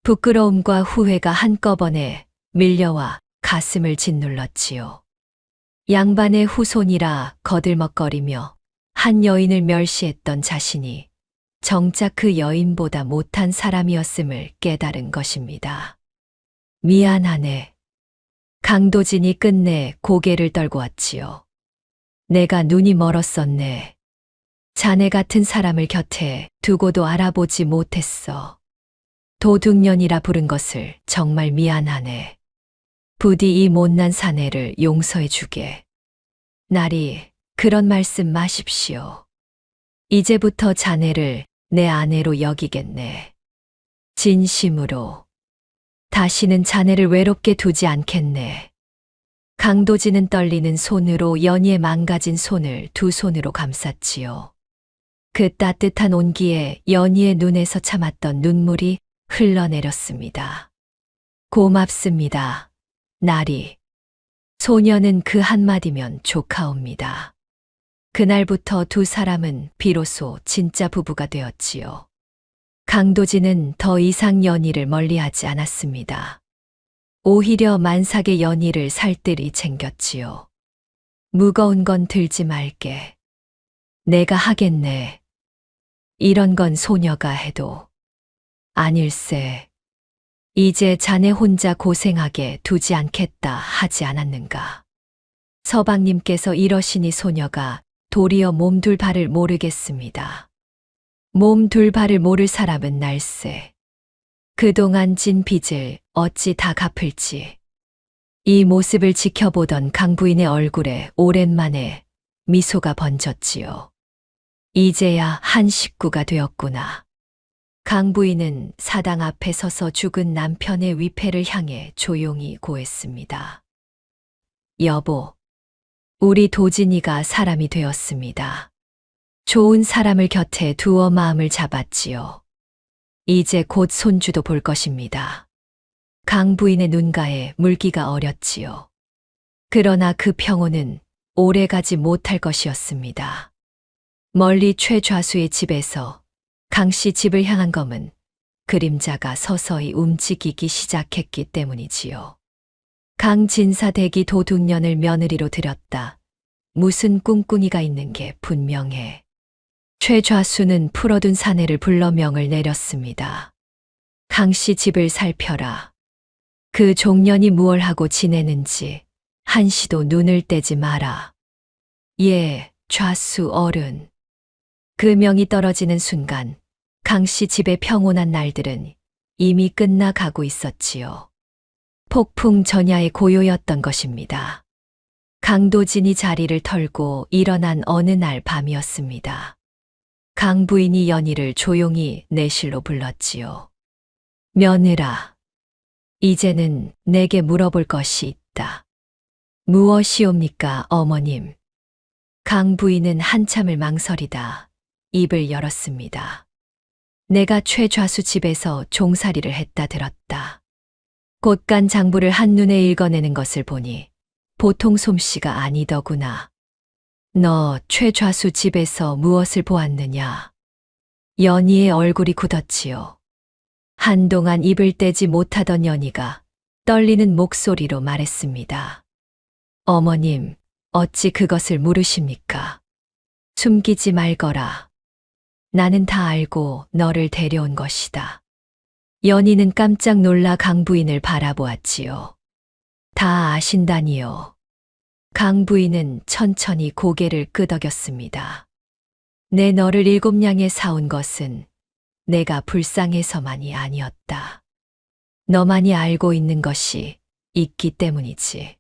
부끄러움과 후회가 한꺼번에 밀려와 가슴을 짓눌렀지요. 양반의 후손이라 거들먹거리며 한 여인을 멸시했던 자신이 정작 그 여인보다 못한 사람이었음을 깨달은 것입니다. 미안하네. 강도진이 끝내 고개를 떨고 왔지요. 내가 눈이 멀었었네. 자네 같은 사람을 곁에 두고도 알아보지 못했어. 도둑년이라 부른 것을 정말 미안하네. 부디 이 못난 사내를 용서해 주게. 나리, 그런 말씀 마십시오. 이제부터 자네를 내 아내로 여기겠네. 진심으로. 다시는 자네를 외롭게 두지 않겠네. 강도진은 떨리는 손으로 연희의 망가진 손을 두 손으로 감쌌지요. 그 따뜻한 온기에 연희의 눈에서 참았던 눈물이 흘러내렸습니다. 고맙습니다. 나리. 소녀는 그 한마디면 조카옵니다. 그날부터 두 사람은 비로소 진짜 부부가 되었지요. 강도진은 더 이상 연희를 멀리하지 않았습니다. 오히려 만삭의 연희를 살뜰히 챙겼지요. 무거운 건 들지 말게. 내가 하겠네. 이런 건 소녀가 해도. 아닐세. 이제 자네 혼자 고생하게 두지 않겠다 하지 않았는가. 서방님께서 이러시니 소녀가 도리어 몸둘 바를 모르겠습니다. 몸둘 바를 모를 사람은 날세. 그동안 진 빚을 어찌 다 갚을지. 이 모습을 지켜보던 강 부인의 얼굴에 오랜만에 미소가 번졌지요. 이제야 한 식구가 되었구나. 강 부인은 사당 앞에 서서 죽은 남편의 위패를 향해 조용히 고했습니다. 여보, 우리 도진이가 사람이 되었습니다. 좋은 사람을 곁에 두어 마음을 잡았지요. 이제 곧 손주도 볼 것입니다. 강 부인의 눈가에 물기가 어렸지요. 그러나 그 평온은 오래가지 못할 것이었습니다. 멀리 최좌수의 집에서 강씨 집을 향한 검은 그림자가 서서히 움직이기 시작했기 때문이지요. 강진사댁이 도둑년을 며느리로 들였다. 무슨 꿍꿍이가 있는 게 분명해. 최좌수는 풀어둔 사내를 불러 명을 내렸습니다. 강씨 집을 살펴라. 그 종년이 무얼 하고 지내는지 한시도 눈을 떼지 마라. 예, 좌수 어른. 그 명이 떨어지는 순간 강씨 집의 평온한 날들은 이미 끝나가고 있었지요. 폭풍 전야의 고요였던 것입니다. 강도진이 자리를 털고 일어난 어느 날 밤이었습니다. 강 부인이 연희를 조용히 내실로 불렀지요. 며느라, 이제는 내게 물어볼 것이 있다. 무엇이옵니까, 어머님? 강 부인은 한참을 망설이다 입을 열었습니다. 내가 최좌수 집에서 종살이를 했다 들었다. 곳간 장부를 한눈에 읽어내는 것을 보니 보통 솜씨가 아니더구나. 너 최좌수 집에서 무엇을 보았느냐? 연희의 얼굴이 굳었지요. 한동안 입을 떼지 못하던 연희가 떨리는 목소리로 말했습니다. 어머님, 어찌 그것을 물으십니까? 숨기지 말거라. 나는 다 알고 너를 데려온 것이다. 연희는 깜짝 놀라 강 부인을 바라보았지요. 다 아신다니요. 강 부인은 천천히 고개를 끄덕였습니다. 내 너를 7냥에 사온 것은 내가 불쌍해서만이 아니었다. 너만이 알고 있는 것이 있기 때문이지.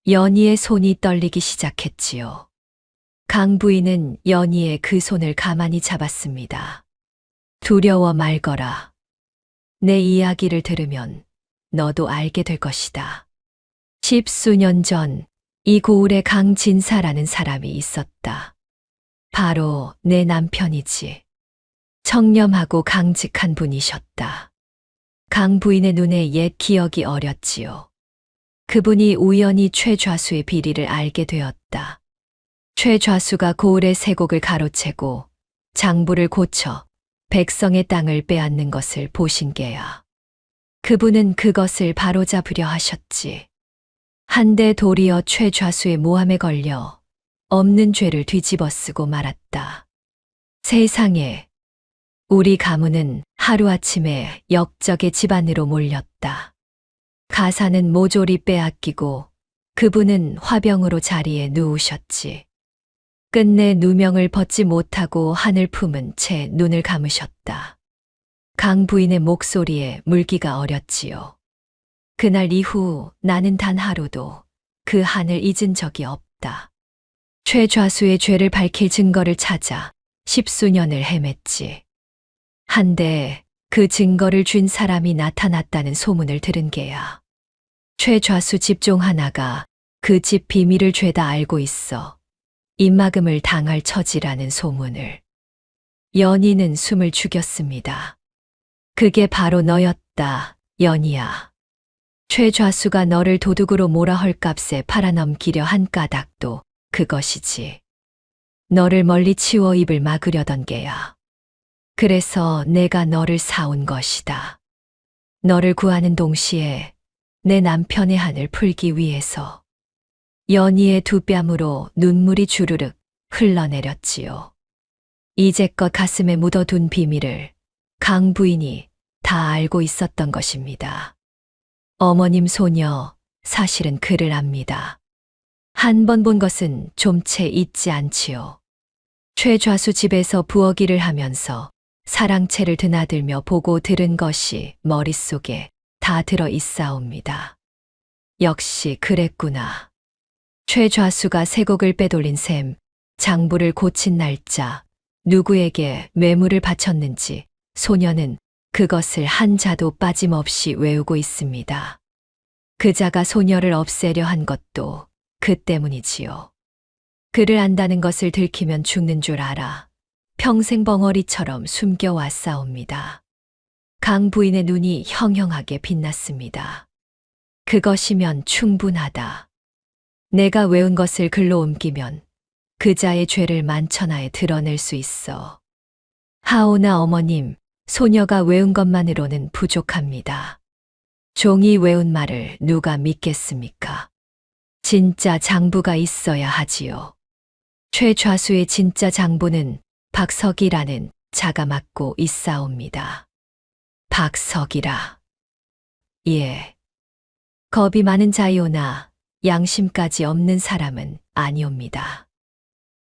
연희의 손이 떨리기 시작했지요. 강 부인은 연희의 그 손을 가만히 잡았습니다. 두려워 말거라. 내 이야기를 들으면 너도 알게 될 것이다. 10수년 전 이 고을에 강진사라는 사람이 있었다. 바로 내 남편이지. 청렴하고 강직한 분이셨다. 강 부인의 눈에 옛 기억이 어렸지요. 그분이 우연히 최좌수의 비리를 알게 되었다. 최좌수가 고을의 세곡을 가로채고 장부를 고쳐 백성의 땅을 빼앗는 것을 보신 게야. 그분은 그것을 바로잡으려 하셨지. 한데 도리어 최좌수의 모함에 걸려 없는 죄를 뒤집어 쓰고 말았다. 세상에, 우리 가문은 하루아침에 역적의 집안으로 몰렸다. 가사는 모조리 빼앗기고 그분은 화병으로 자리에 누우셨지. 끝내 누명을 벗지 못하고 하늘 품은 채 눈을 감으셨다. 강 부인의 목소리에 물기가 어렸지요. 그날 이후 나는 단 하루도 그 한을 잊은 적이 없다. 최좌수의 죄를 밝힐 증거를 찾아 10수년을 헤맸지. 한데 그 증거를 준 사람이 나타났다는 소문을 들은 게야. 최좌수 집종 하나가 그 집 비밀을 죄다 알고 있어 입막음을 당할 처지라는 소문을. 연희는 숨을 죽였습니다. 그게 바로 너였다, 연희야. 최좌수가 너를 도둑으로 몰아 헐값에 팔아넘기려 한 까닭도 그것이지. 너를 멀리 치워 입을 막으려던 게야. 그래서 내가 너를 사온 것이다. 너를 구하는 동시에 내 남편의 한을 풀기 위해서. 연희의 두 뺨으로 눈물이 주르륵 흘러내렸지요. 이제껏 가슴에 묻어둔 비밀을 강 부인이 다 알고 있었던 것입니다. 어머님 소녀, 사실은 그를 압니다. 한 번 본 것은 좀 채 잊지 않지요. 최좌수 집에서 부엌일을 하면서 사랑채를 드나들며 보고 들은 것이 머릿속에 다 들어 있사옵니다. 역시 그랬구나. 최좌수가 세곡을 빼돌린 셈, 장부를 고친 날짜, 누구에게 뇌물을 바쳤는지 소녀는 그것을 한 자도 빠짐없이 외우고 있습니다. 그자가 소녀를 없애려 한 것도 그 때문이지요. 그를 안다는 것을 들키면 죽는 줄 알아 평생 벙어리처럼 숨겨왔사옵니다. 강 부인의 눈이 형형하게 빛났습니다. 그것이면 충분하다. 내가 외운 것을 글로 옮기면 그자의 죄를 만천하에 드러낼 수 있어. 하오나 어머님, 소녀가 외운 것만으로는 부족합니다. 종이 외운 말을 누가 믿겠습니까? 진짜 장부가 있어야 하지요. 최좌수의 진짜 장부는 박석이라는 자가 맡고 있사옵니다. 박석이라. 예. 겁이 많은 자이오나 양심까지 없는 사람은 아니옵니다.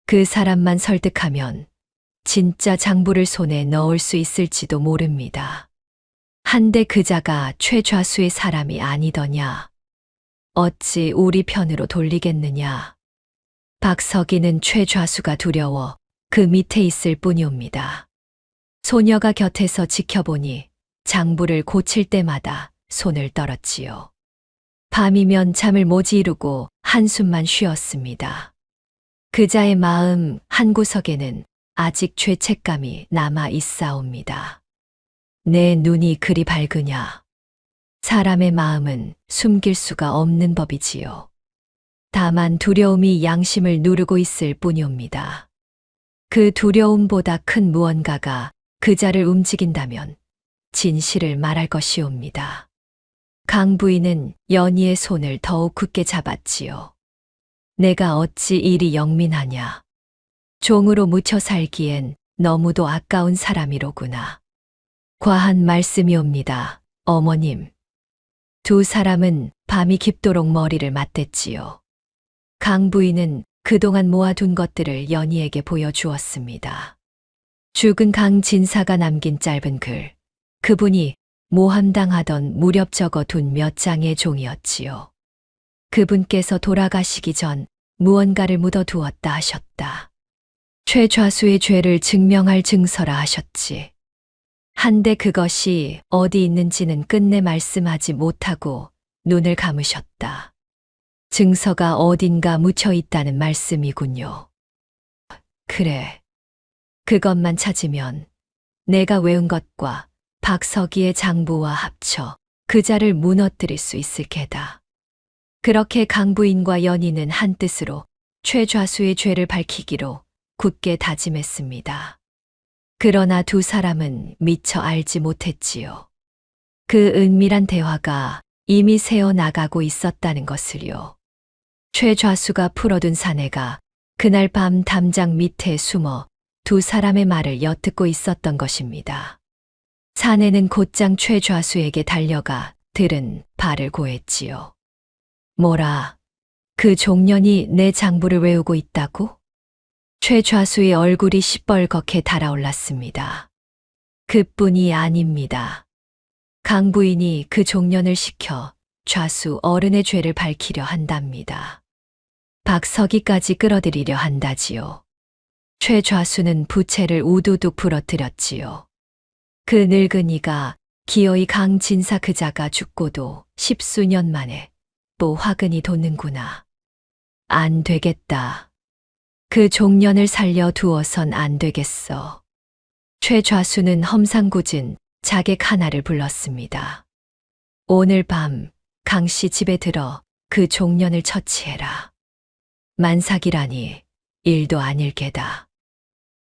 그 사람만 설득하면 진짜 장부를 손에 넣을 수 있을지도 모릅니다. 한데 그자가 최좌수의 사람이 아니더냐. 어찌 우리 편으로 돌리겠느냐. 박석이는 최좌수가 두려워 그 밑에 있을 뿐이옵니다. 소녀가 곁에서 지켜보니 장부를 고칠 때마다 손을 떨었지요. 밤이면 잠을 못 이루고 한숨만 쉬었습니다. 그자의 마음 한구석에는 아직 죄책감이 남아 있사옵니다. 내 눈이 그리 밝으냐. 사람의 마음은 숨길 수가 없는 법이지요. 다만 두려움이 양심을 누르고 있을 뿐이옵니다. 그 두려움보다 큰 무언가가 그자를 움직인다면 진실을 말할 것이옵니다. 강 부인은 연희의 손을 더욱 굳게 잡았지요. 내가 어찌 이리 영민하냐. 종으로 묻혀 살기엔 너무도 아까운 사람이로구나. 과한 말씀이옵니다, 어머님. 두 사람은 밤이 깊도록 머리를 맞댔지요. 강 부인은 그동안 모아둔 것들을 연희에게 보여주었습니다. 죽은 강 진사가 남긴 짧은 글, 그분이 모함당하던 무렵 적어둔 몇 장의 종이었지요. 그분께서 돌아가시기 전 무언가를 묻어두었다 하셨다. 최 좌수의 죄를 증명할 증서라 하셨지. 한데 그것이 어디 있는지는 끝내 말씀하지 못하고 눈을 감으셨다. 증서가 어딘가 묻혀 있다는 말씀이군요. 그래. 그것만 찾으면 내가 외운 것과 박서기의 장부와 합쳐 그자를 무너뜨릴 수 있을 게다. 그렇게 강부인과 연희는 한뜻으로 최 좌수의 죄를 밝히기로 굳게 다짐했습니다. 그러나 두 사람은 미처 알지 못했지요. 그 은밀한 대화가 이미 새어나가고 있었다는 것을요. 최 좌수가 풀어둔 사내가 그날 밤 담장 밑에 숨어 두 사람의 말을 엿듣고 있었던 것입니다. 사내는 곧장 최 좌수에게 달려가 들은 발을 고했지요. 뭐라, 그 종년이 내 장부를 외우고 있다고? 최 좌수의 얼굴이 시뻘겋게 달아올랐습니다. 그뿐이 아닙니다. 강 부인이 그 종년을 시켜 좌수 어른의 죄를 밝히려 한답니다. 박서기까지 끌어들이려 한다지요. 최 좌수는 부채를 우두둑 부러뜨렸지요. 그 늙은이가 기어이 강 진사 그자가 죽고도 10수년 만에 또 화근이 돋는구나. 안 되겠다. 그 종년을 살려 두어선 안 되겠어. 최 좌수는 험상궂은 자객 하나를 불렀습니다. 오늘 밤 강씨 집에 들어 그 종년을 처치해라. 만삭이라니 일도 아닐 게다.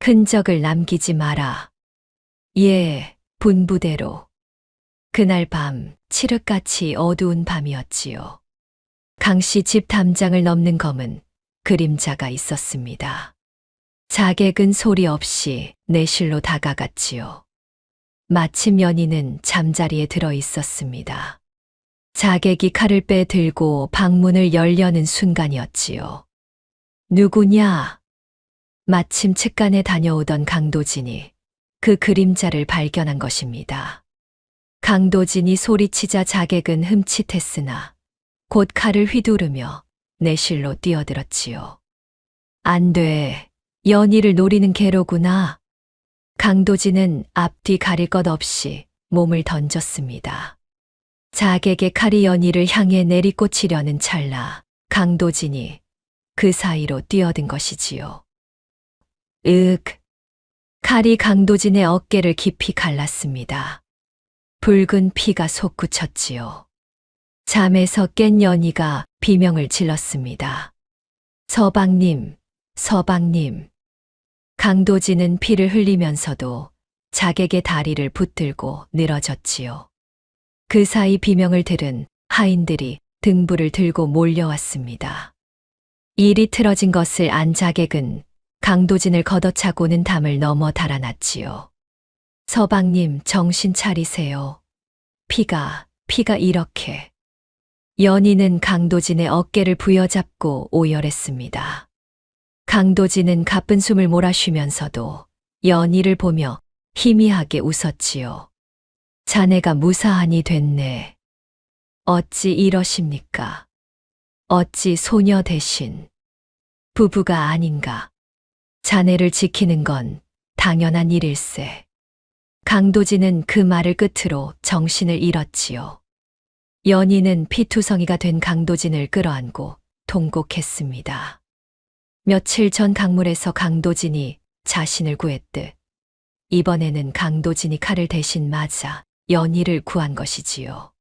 흔적을 남기지 마라. 예, 분부대로. 그날 밤 칠흑같이 어두운 밤이었지요. 강씨 집 담장을 넘는 검은 그림자가 있었습니다. 자객은 소리 없이 내실로 다가갔지요. 마침 연희는 잠자리에 들어 있었습니다. 자객이 칼을 빼들고 방문을 열려는 순간이었지요. 누구냐? 마침 측간에 다녀오던 강도진이 그 그림자를 발견한 것입니다. 강도진이 소리치자 자객은 흠칫했으나 곧 칼을 휘두르며 내실로 뛰어들었지요. 안 돼. 연희를 노리는 개로구나. 강도진은 앞뒤 가릴 것 없이 몸을 던졌습니다. 자객의 칼이 연희를 향해 내리꽂히려는 찰나 강도진이 그 사이로 뛰어든 것이지요. 칼이 강도진의 어깨를 깊이 갈랐습니다. 붉은 피가 솟구쳤지요. 잠에서 깬 연희가 비명을 질렀습니다. 서방님, 서방님. 강도진은 피를 흘리면서도 자객의 다리를 붙들고 늘어졌지요. 그 사이 비명을 들은 하인들이 등불을 들고 몰려왔습니다. 일이 틀어진 것을 안 자객은 강도진을 걷어차고는 담을 넘어 달아났지요. 서방님, 정신 차리세요. 피가 이렇게. 연희는 강도진의 어깨를 부여잡고 오열했습니다. 강도진은 가쁜 숨을 몰아쉬면서도 연희를 보며 희미하게 웃었지요. 자네가 무사하니 됐네. 어찌 이러십니까? 어찌 소녀 대신 부부가 아닌가. 자네를 지키는 건 당연한 일일세. 강도진은 그 말을 끝으로 정신을 잃었지요. 연희는 피투성이가 된 강도진을 끌어안고 통곡했습니다. 며칠 전 강물에서 강도진이 자신을 구했듯 이번에는 강도진이 칼을 대신 맞아 연희를 구한 것이지요.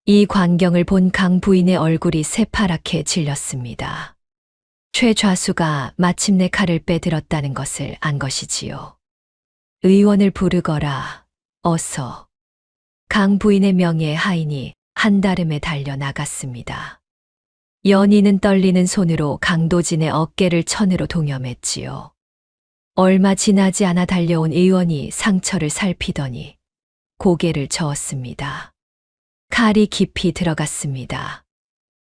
이 광경을 본 강 부인의 얼굴이 새파랗게 질렸습니다. 최 좌수가 마침내 칼을 빼들었다는 것을 안 것이지요. 의원을 부르거라. 어서. 강 부인의 명예에 하인이 한달음에 달려 나갔습니다. 연희는 떨리는 손으로 강도진의 어깨를 천으로 동여맸지요. 얼마 지나지 않아 달려온 의원이 상처를 살피더니 고개를 저었습니다. 칼이 깊이 들어갔습니다.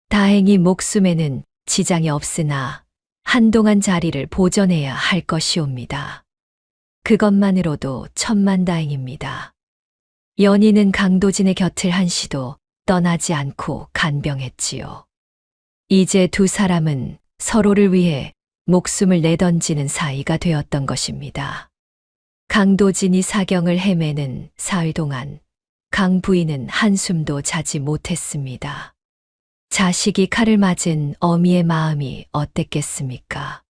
다행히 목숨에는 지장이 없으나 한동안 자리를 보존해야 할 것이옵니다. 그것만으로도 천만다행입니다. 연희는 강도진의 곁을 한시도 떠나지 않고 간병했지요. 이제 두 사람은 서로를 위해 목숨을 내던지는 사이가 되었던 것입니다. 강도진이 사경을 헤매는 사흘 동안 강 부인은 한숨도 자지 못했습니다. 자식이 칼을 맞은 어미의 마음이 어땠겠습니까?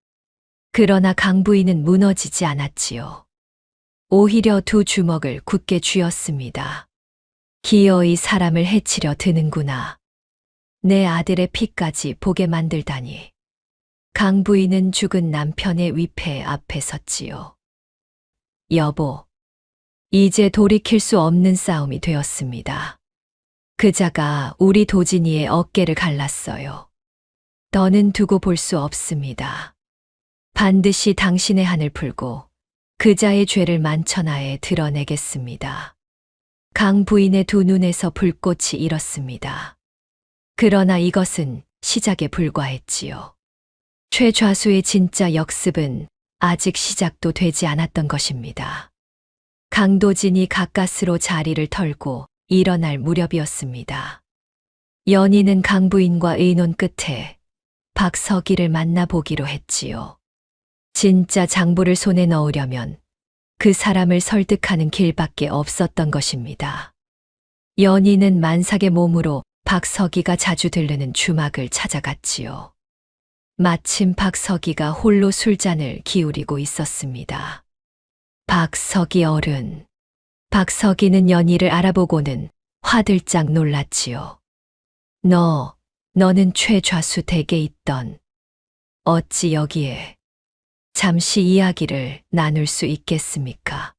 그러나 강 부인은 무너지지 않았지요. 오히려 두 주먹을 굳게 쥐었습니다. 기어이 사람을 해치려 드는구나. 내 아들의 피까지 보게 만들다니. 강 부인은 죽은 남편의 위패 앞에 섰지요. 여보, 이제 돌이킬 수 없는 싸움이 되었습니다. 그자가 우리 도진이의 어깨를 갈랐어요. 더는 두고 볼 수 없습니다. 반드시 당신의 한을 풀고 그자의 죄를 만천하에 드러내겠습니다. 강 부인의 두 눈에서 불꽃이 일었습니다. 그러나 이것은 시작에 불과했지요. 최좌수의 진짜 역습은 아직 시작도 되지 않았던 것입니다. 강도진이 가까스로 자리를 털고 일어날 무렵이었습니다. 연희는 강 부인과 의논 끝에 박서기를 만나보기로 했지요. 진짜 장부를 손에 넣으려면 그 사람을 설득하는 길밖에 없었던 것입니다. 연희는 만삭의 몸으로 박서기가 자주 들르는 주막을 찾아갔지요. 마침 박서기가 홀로 술잔을 기울이고 있었습니다. 박서기 어른. 박서기는 연희를 알아보고는 화들짝 놀랐지요. 너는 최좌수 댁에 있던. 어찌 여기에. 잠시 이야기를 나눌 수 있겠습니까?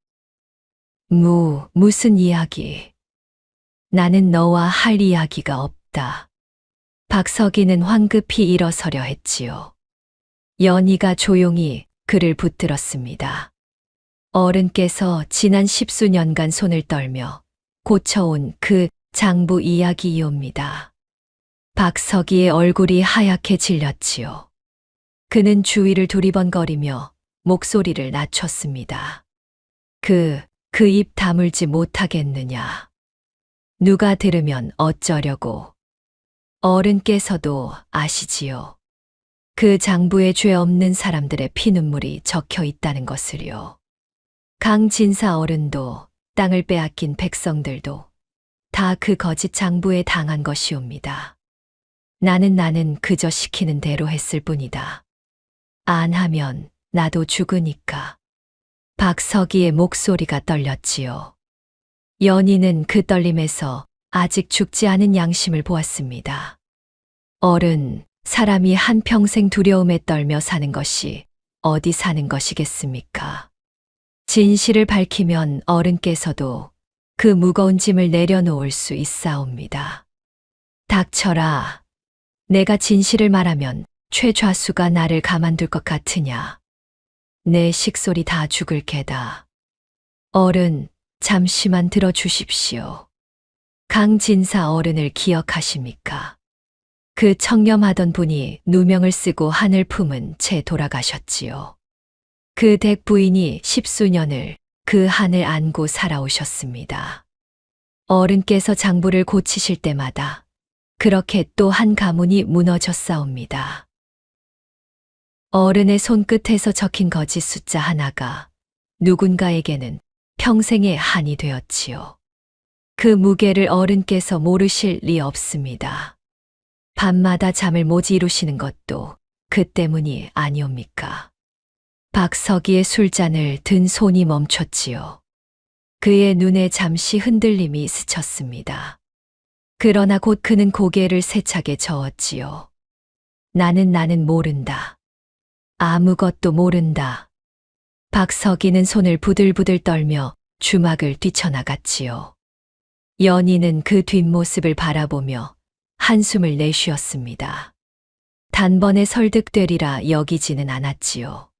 무슨 이야기? 나는 너와 할 이야기가 없다. 박서기는 황급히 일어서려 했지요. 연희가 조용히 그를 붙들었습니다. 어른께서 지난 10수년간 손을 떨며 고쳐온 그 장부 이야기이옵니다. 박서기의 얼굴이 하얗게 질렸지요. 그는 주위를 두리번거리며 목소리를 낮췄습니다. 그 입 다물지 못하겠느냐. 누가 들으면 어쩌려고. 어른께서도 아시지요. 그 장부에 죄 없는 사람들의 피눈물이 적혀 있다는 것을요. 강진사 어른도 땅을 빼앗긴 백성들도 다 그 거짓 장부에 당한 것이옵니다. 나는 그저 시키는 대로 했을 뿐이다. 안 하면 나도 죽으니까. 박서기의 목소리가 떨렸지요. 연희는 그 떨림에서 아직 죽지 않은 양심을 보았습니다. 어른, 사람이 한평생 두려움에 떨며 사는 것이 어디 사는 것이겠습니까? 진실을 밝히면 어른께서도 그 무거운 짐을 내려놓을 수 있사옵니다. 닥쳐라. 내가 진실을 말하면 최좌수가 나를 가만둘 것 같으냐. 내 식솔이 다 죽을 게다. 어른, 잠시만 들어주십시오. 강진사 어른을 기억하십니까? 그 청렴하던 분이 누명을 쓰고 한을 품은 채 돌아가셨지요. 그 댁 부인이 10수년을 그 한을 안고 살아오셨습니다. 어른께서 장부를 고치실 때마다 그렇게 또 한 가문이 무너졌사옵니다. 어른의 손끝에서 적힌 거짓 숫자 하나가 누군가에게는 평생의 한이 되었지요. 그 무게를 어른께서 모르실 리 없습니다. 밤마다 잠을 못 이루시는 것도 그 때문이 아니옵니까? 박서기의 술잔을 든 손이 멈췄지요. 그의 눈에 잠시 흔들림이 스쳤습니다. 그러나 곧 그는 고개를 세차게 저었지요. 나는 모른다. 아무것도 모른다. 박석이는 손을 부들부들 떨며 주막을 뛰쳐나갔지요. 연희는 그 뒷모습을 바라보며 한숨을 내쉬었습니다. 단번에 설득되리라 여기지는 않았지요.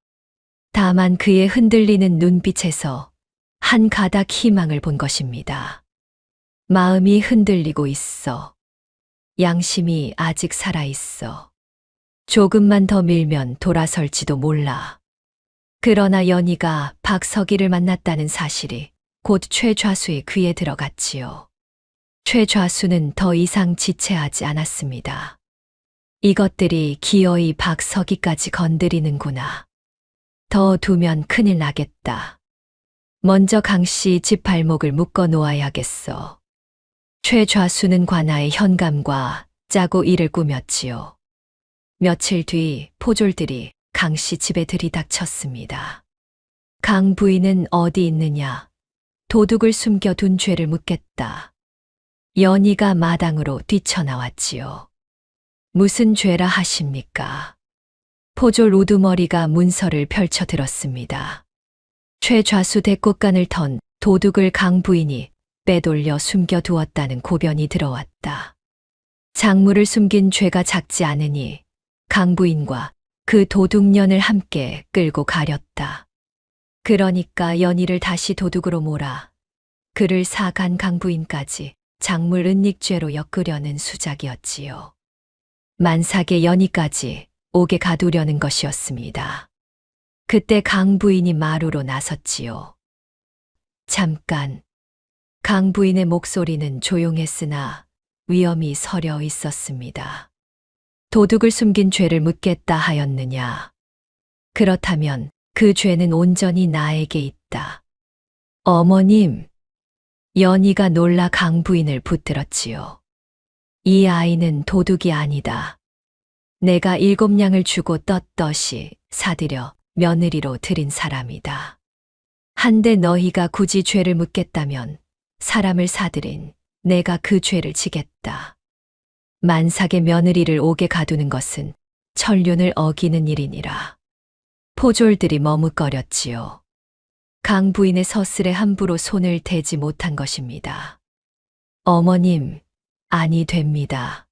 다만 그의 흔들리는 눈빛에서 한 가닥 희망을 본 것입니다. 마음이 흔들리고 있어. 양심이 아직 살아있어. 조금만 더 밀면 돌아설지도 몰라. 그러나 연희가 박석이를 만났다는 사실이 곧 최좌수의 귀에 들어갔지요. 최좌수는 더 이상 지체하지 않았습니다. 이것들이 기어이 박석이까지 건드리는구나. 더 두면 큰일 나겠다. 먼저 강씨 집 발목을 묶어 놓아야겠어. 최좌수는 관아의 현감과 짜고 이를 꾸몄지요. 며칠 뒤 포졸들이 강씨 집에 들이닥쳤습니다. 강 부인은 어디 있느냐? 도둑을 숨겨둔 죄를 묻겠다. 연희가 마당으로 뛰쳐나왔지요. 무슨 죄라 하십니까? 포졸 우두머리가 문서를 펼쳐 들었습니다. 최좌수 대꽃간을 턴 도둑을 강 부인이 빼돌려 숨겨두었다는 고변이 들어왔다. 작물을 숨긴 죄가 작지 않으니 강 부인과 그 도둑년을 함께 끌고 가렸다. 그러니까 연희를 다시 도둑으로 몰아 그를 사간 강 부인까지 작물 은닉죄로 엮으려는 수작이었지요. 만삭의 연희까지 옥에 가두려는 것이었습니다. 그때 강 부인이 마루로 나섰지요. 잠깐. 강 부인의 목소리는 조용했으나 위험이 서려 있었습니다. 도둑을 숨긴 죄를 묻겠다 하였느냐? 그렇다면 그 죄는 온전히 나에게 있다. 어머님, 연희가 놀라 강 부인을 붙들었지요. 이 아이는 도둑이 아니다. 내가 7냥을 주고 떳떳이 사들여 며느리로 들인 사람이다. 한데 너희가 굳이 죄를 묻겠다면 사람을 사들인 내가 그 죄를 지겠다. 만삭의 며느리를 옥에 가두는 것은 천륜을 어기는 일이니라. 포졸들이 머뭇거렸지요. 강 부인의 서슬에 함부로 손을 대지 못한 것입니다. 어머님, 아니 됩니다.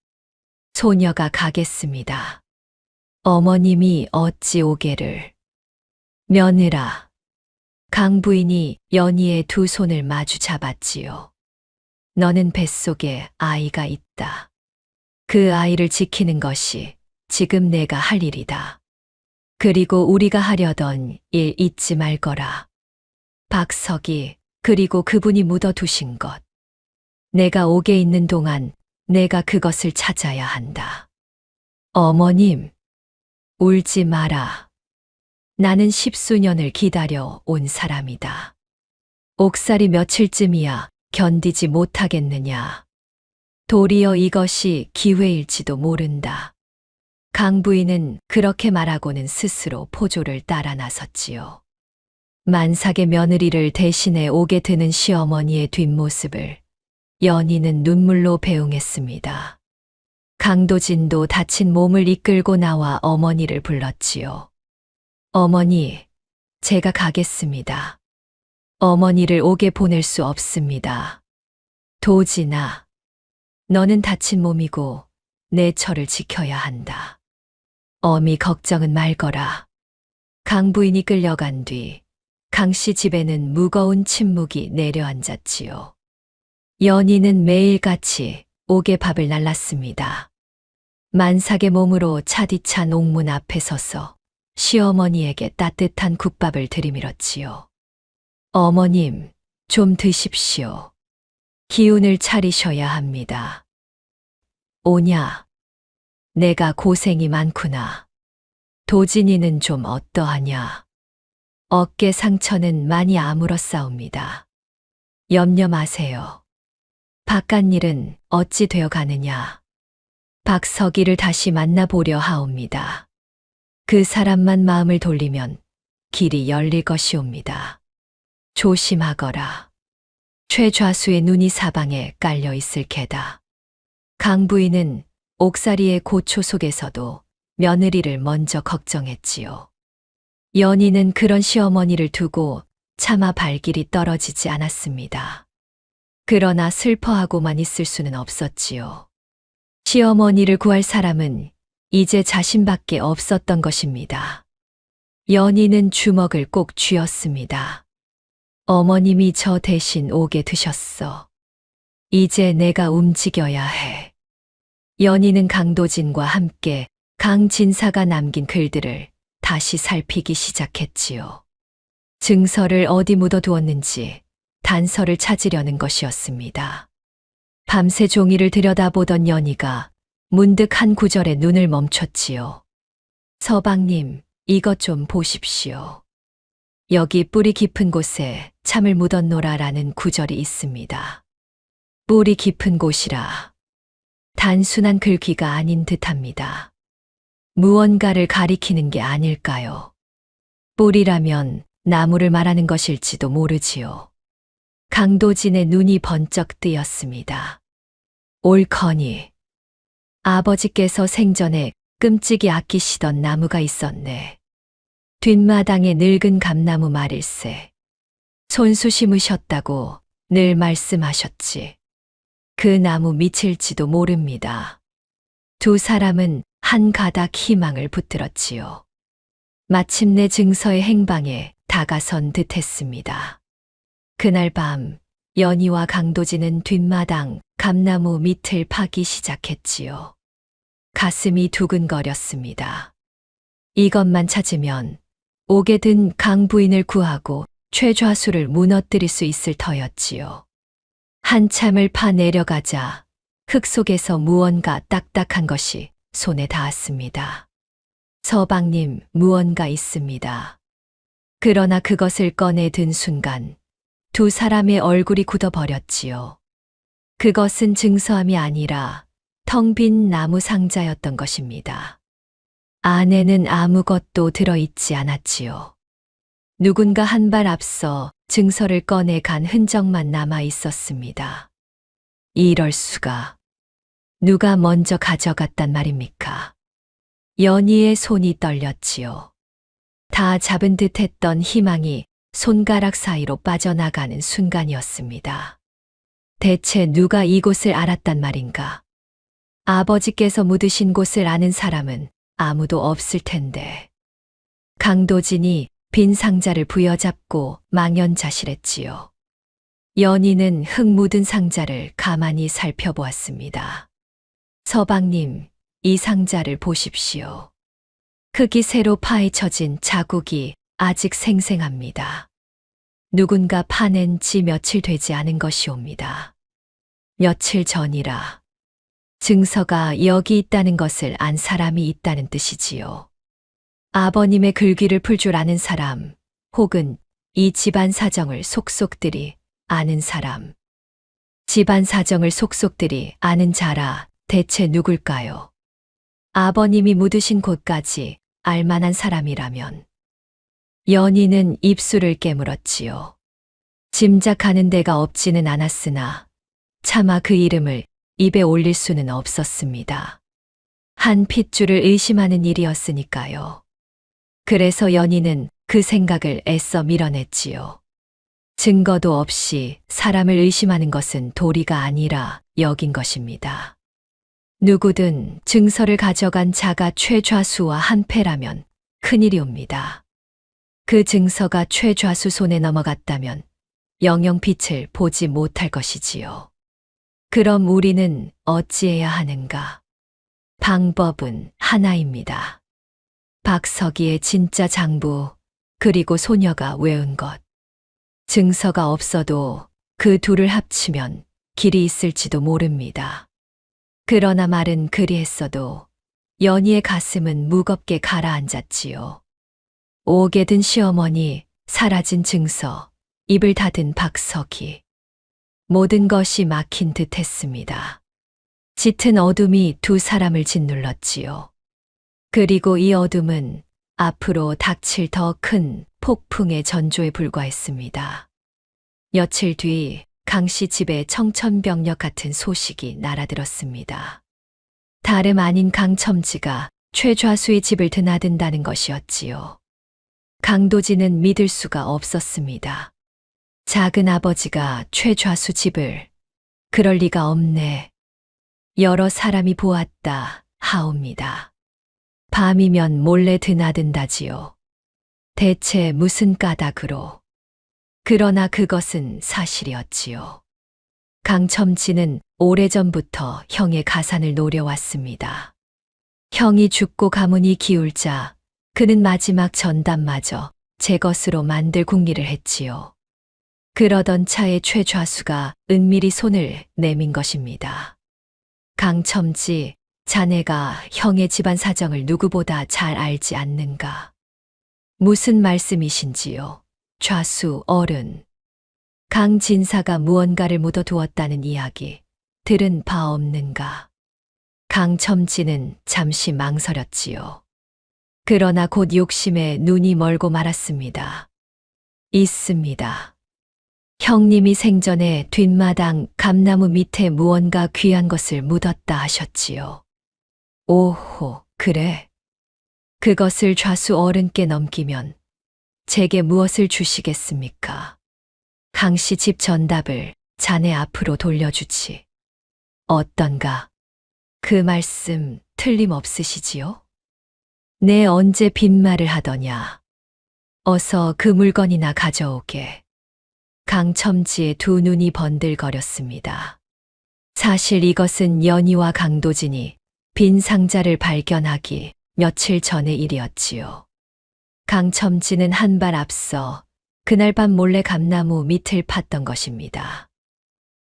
소녀가 가겠습니다. 어머님이 어찌 오게를. 며느라. 강 부인이 연희의 두 손을 마주 잡았지요. 너는 뱃속에 아이가 있다. 그 아이를 지키는 것이 지금 내가 할 일이다. 그리고 우리가 하려던 일 잊지 말거라. 박석이 그리고 그분이 묻어두신 것. 내가 옥에 있는 동안 내가 그것을 찾아야 한다. 어머님, 울지 마라. 나는 10수년을 기다려 온 사람이다. 옥살이 며칠쯤이야 견디지 못하겠느냐. 도리어 이것이 기회일지도 모른다. 강 부인은 그렇게 말하고는 스스로 포졸을 따라 나섰지요. 만삭의 며느리를 대신해 옥에 드는 시어머니의 뒷모습을 연희는 눈물로 배웅했습니다. 강도진도 다친 몸을 이끌고 나와 어머니를 불렀지요. 어머니, 제가 가겠습니다. 어머니를 옥에 보낼 수 없습니다. 도진아, 너는 다친 몸이고 내 처를 지켜야 한다. 어미 걱정은 말거라. 강 부인이 끌려간 뒤 강씨 집에는 무거운 침묵이 내려앉았지요. 연희는 매일같이 옥에 밥을 날랐습니다. 만삭의 몸으로 차디찬 옥문 앞에 서서 시어머니에게 따뜻한 국밥을 들이밀었지요. 어머님, 좀 드십시오. 기운을 차리셔야 합니다. 오냐, 내가 고생이 많구나. 도진이는 좀 어떠하냐. 어깨 상처는 많이 아물었사옵니다. 염려 마세요. 바깥일은 어찌 되어 가느냐. 박석이를 다시 만나보려 하옵니다. 그 사람만 마음을 돌리면 길이 열릴 것이옵니다. 조심하거라. 최좌수의 눈이 사방에 깔려 있을 게다. 강 부인은 옥살이의 고초 속에서도 며느리를 먼저 걱정했지요. 연희는 그런 시어머니를 두고 차마 발길이 떨어지지 않았습니다. 그러나 슬퍼하고만 있을 수는 없었지요. 시어머니를 구할 사람은 이제 자신밖에 없었던 것입니다. 연희는 주먹을 꼭 쥐었습니다. 어머님이 저 대신 오게 드셨어. 이제 내가 움직여야 해. 연희는 강도진과 함께 강진사가 남긴 글들을 다시 살피기 시작했지요. 증서를 어디 묻어두었는지 단서를 찾으려는 것이었습니다. 밤새 종이를 들여다보던 연희가 문득 한 구절에 눈을 멈췄지요. 서방님, 이것 좀 보십시오. 여기 뿌리 깊은 곳에 참을 묻었노라라는 구절이 있습니다. 뿌리 깊은 곳이라. 단순한 글귀가 아닌 듯합니다. 무언가를 가리키는 게 아닐까요? 뿌리라면 나무를 말하는 것일지도 모르지요. 강도진의 눈이 번쩍 뜨였습니다. 옳거니. 아버지께서 생전에 끔찍이 아끼시던 나무가 있었네. 뒷마당에 늙은 감나무 말일세. 손수 심으셨다고 늘 말씀하셨지. 그 나무 밑일지도 모릅니다. 두 사람은 한 가닥 희망을 붙들었지요. 마침내 증서의 행방에 다가선 듯했습니다. 그날 밤 연희와 강도진은 뒷마당 감나무 밑을 파기 시작했지요. 가슴이 두근거렸습니다. 이것만 찾으면 옥에 든 강 부인을 구하고 최좌수를 무너뜨릴 수 있을 터였지요. 한참을 파 내려가자 흙 속에서 무언가 딱딱한 것이 손에 닿았습니다. 서방님, 무언가 있습니다. 그러나 그것을 꺼내 든 순간 두 사람의 얼굴이 굳어버렸지요. 그것은 증서함이 아니라 텅 빈 나무 상자였던 것입니다. 안에는 아무것도 들어있지 않았지요. 누군가 한 발 앞서 증서를 꺼내 간 흔적만 남아 있었습니다. 이럴 수가. 누가 먼저 가져갔단 말입니까? 연희의 손이 떨렸지요. 다 잡은 듯 했던 희망이 손가락 사이로 빠져나가는 순간이었습니다. 대체 누가 이곳을 알았단 말인가? 아버지께서 묻으신 곳을 아는 사람은 아무도 없을 텐데. 강도진이 빈 상자를 부여잡고 망연자실했지요. 연희는 흙 묻은 상자를 가만히 살펴보았습니다. 서방님, 이 상자를 보십시오. 흙이 새로 파헤쳐진 자국이 아직 생생합니다. 누군가 파낸 지 며칠 되지 않은 것이옵니다. 며칠 전이라. 증서가 여기 있다는 것을 안 사람이 있다는 뜻이지요. 아버님의 글귀를 풀 줄 아는 사람, 혹은 이 집안 사정을 속속들이 아는 사람. 집안 사정을 속속들이 아는 자라 대체 누굴까요? 아버님이 묻으신 곳까지 알만한 사람이라면. 연희는 입술을 깨물었지요. 짐작하는 데가 없지는 않았으나 차마 그 이름을 입에 올릴 수는 없었습니다. 한 핏줄을 의심하는 일이었으니까요. 그래서 연희는 그 생각을 애써 밀어냈지요. 증거도 없이 사람을 의심하는 것은 도리가 아니라 여긴 것입니다. 누구든 증서를 가져간 자가 최좌수와 한패라면 큰일이옵니다. 그 증서가 최좌수 손에 넘어갔다면 영영 빛을 보지 못할 것이지요. 그럼 우리는 어찌해야 하는가? 방법은 하나입니다. 박석이의 진짜 장부, 그리고 소녀가 외운 것. 증서가 없어도 그 둘을 합치면 길이 있을지도 모릅니다. 그러나 말은 그리했어도 연희의 가슴은 무겁게 가라앉았지요. 옥에 든 시어머니, 사라진 증서, 입을 닫은 박석이. 모든 것이 막힌 듯 했습니다. 짙은 어둠이 두 사람을 짓눌렀지요. 그리고 이 어둠은 앞으로 닥칠 더 큰 폭풍의 전조에 불과했습니다. 며칠 뒤 강씨 집에 청천벽력 같은 소식이 날아들었습니다. 다름 아닌 강첨지가 최좌수의 집을 드나든다는 것이었지요. 강도진은 믿을 수가 없었습니다. 작은 아버지가 최좌수 집을 그럴 리가 없네. 여러 사람이 보았다 하옵니다. 밤이면 몰래 드나든다지요. 대체 무슨 까닭으로. 그러나 그것은 사실이었지요. 강첨지는 오래전부터 형의 가산을 노려왔습니다. 형이 죽고 가문이 기울자 그는 마지막 전담마저 제 것으로 만들 궁리를 했지요. 그러던 차에 최좌수가 은밀히 손을 내민 것입니다. 강첨지, 자네가 형의 집안 사정을 누구보다 잘 알지 않는가? 무슨 말씀이신지요? 좌수 어른. 강진사가 무언가를 묻어두었다는 이야기 들은 바 없는가? 강첨지는 잠시 망설였지요. 그러나 곧 욕심에 눈이 멀고 말았습니다. 있습니다. 형님이 생전에 뒷마당 감나무 밑에 무언가 귀한 것을 묻었다 하셨지요. 오호, 그래. 그것을 좌수 어른께 넘기면 제게 무엇을 주시겠습니까? 강씨 집 전답을 자네 앞으로 돌려주지. 어떤가? 그 말씀 틀림없으시지요? 내 언제 빈말을 하더냐. 어서 그 물건이나 가져오게. 강첨지의 두 눈이 번들거렸습니다. 사실 이것은 연희와 강도진이 빈 상자를 발견하기 며칠 전의 일이었지요. 강첨지는 한 발 앞서 그날 밤 몰래 감나무 밑을 팠던 것입니다.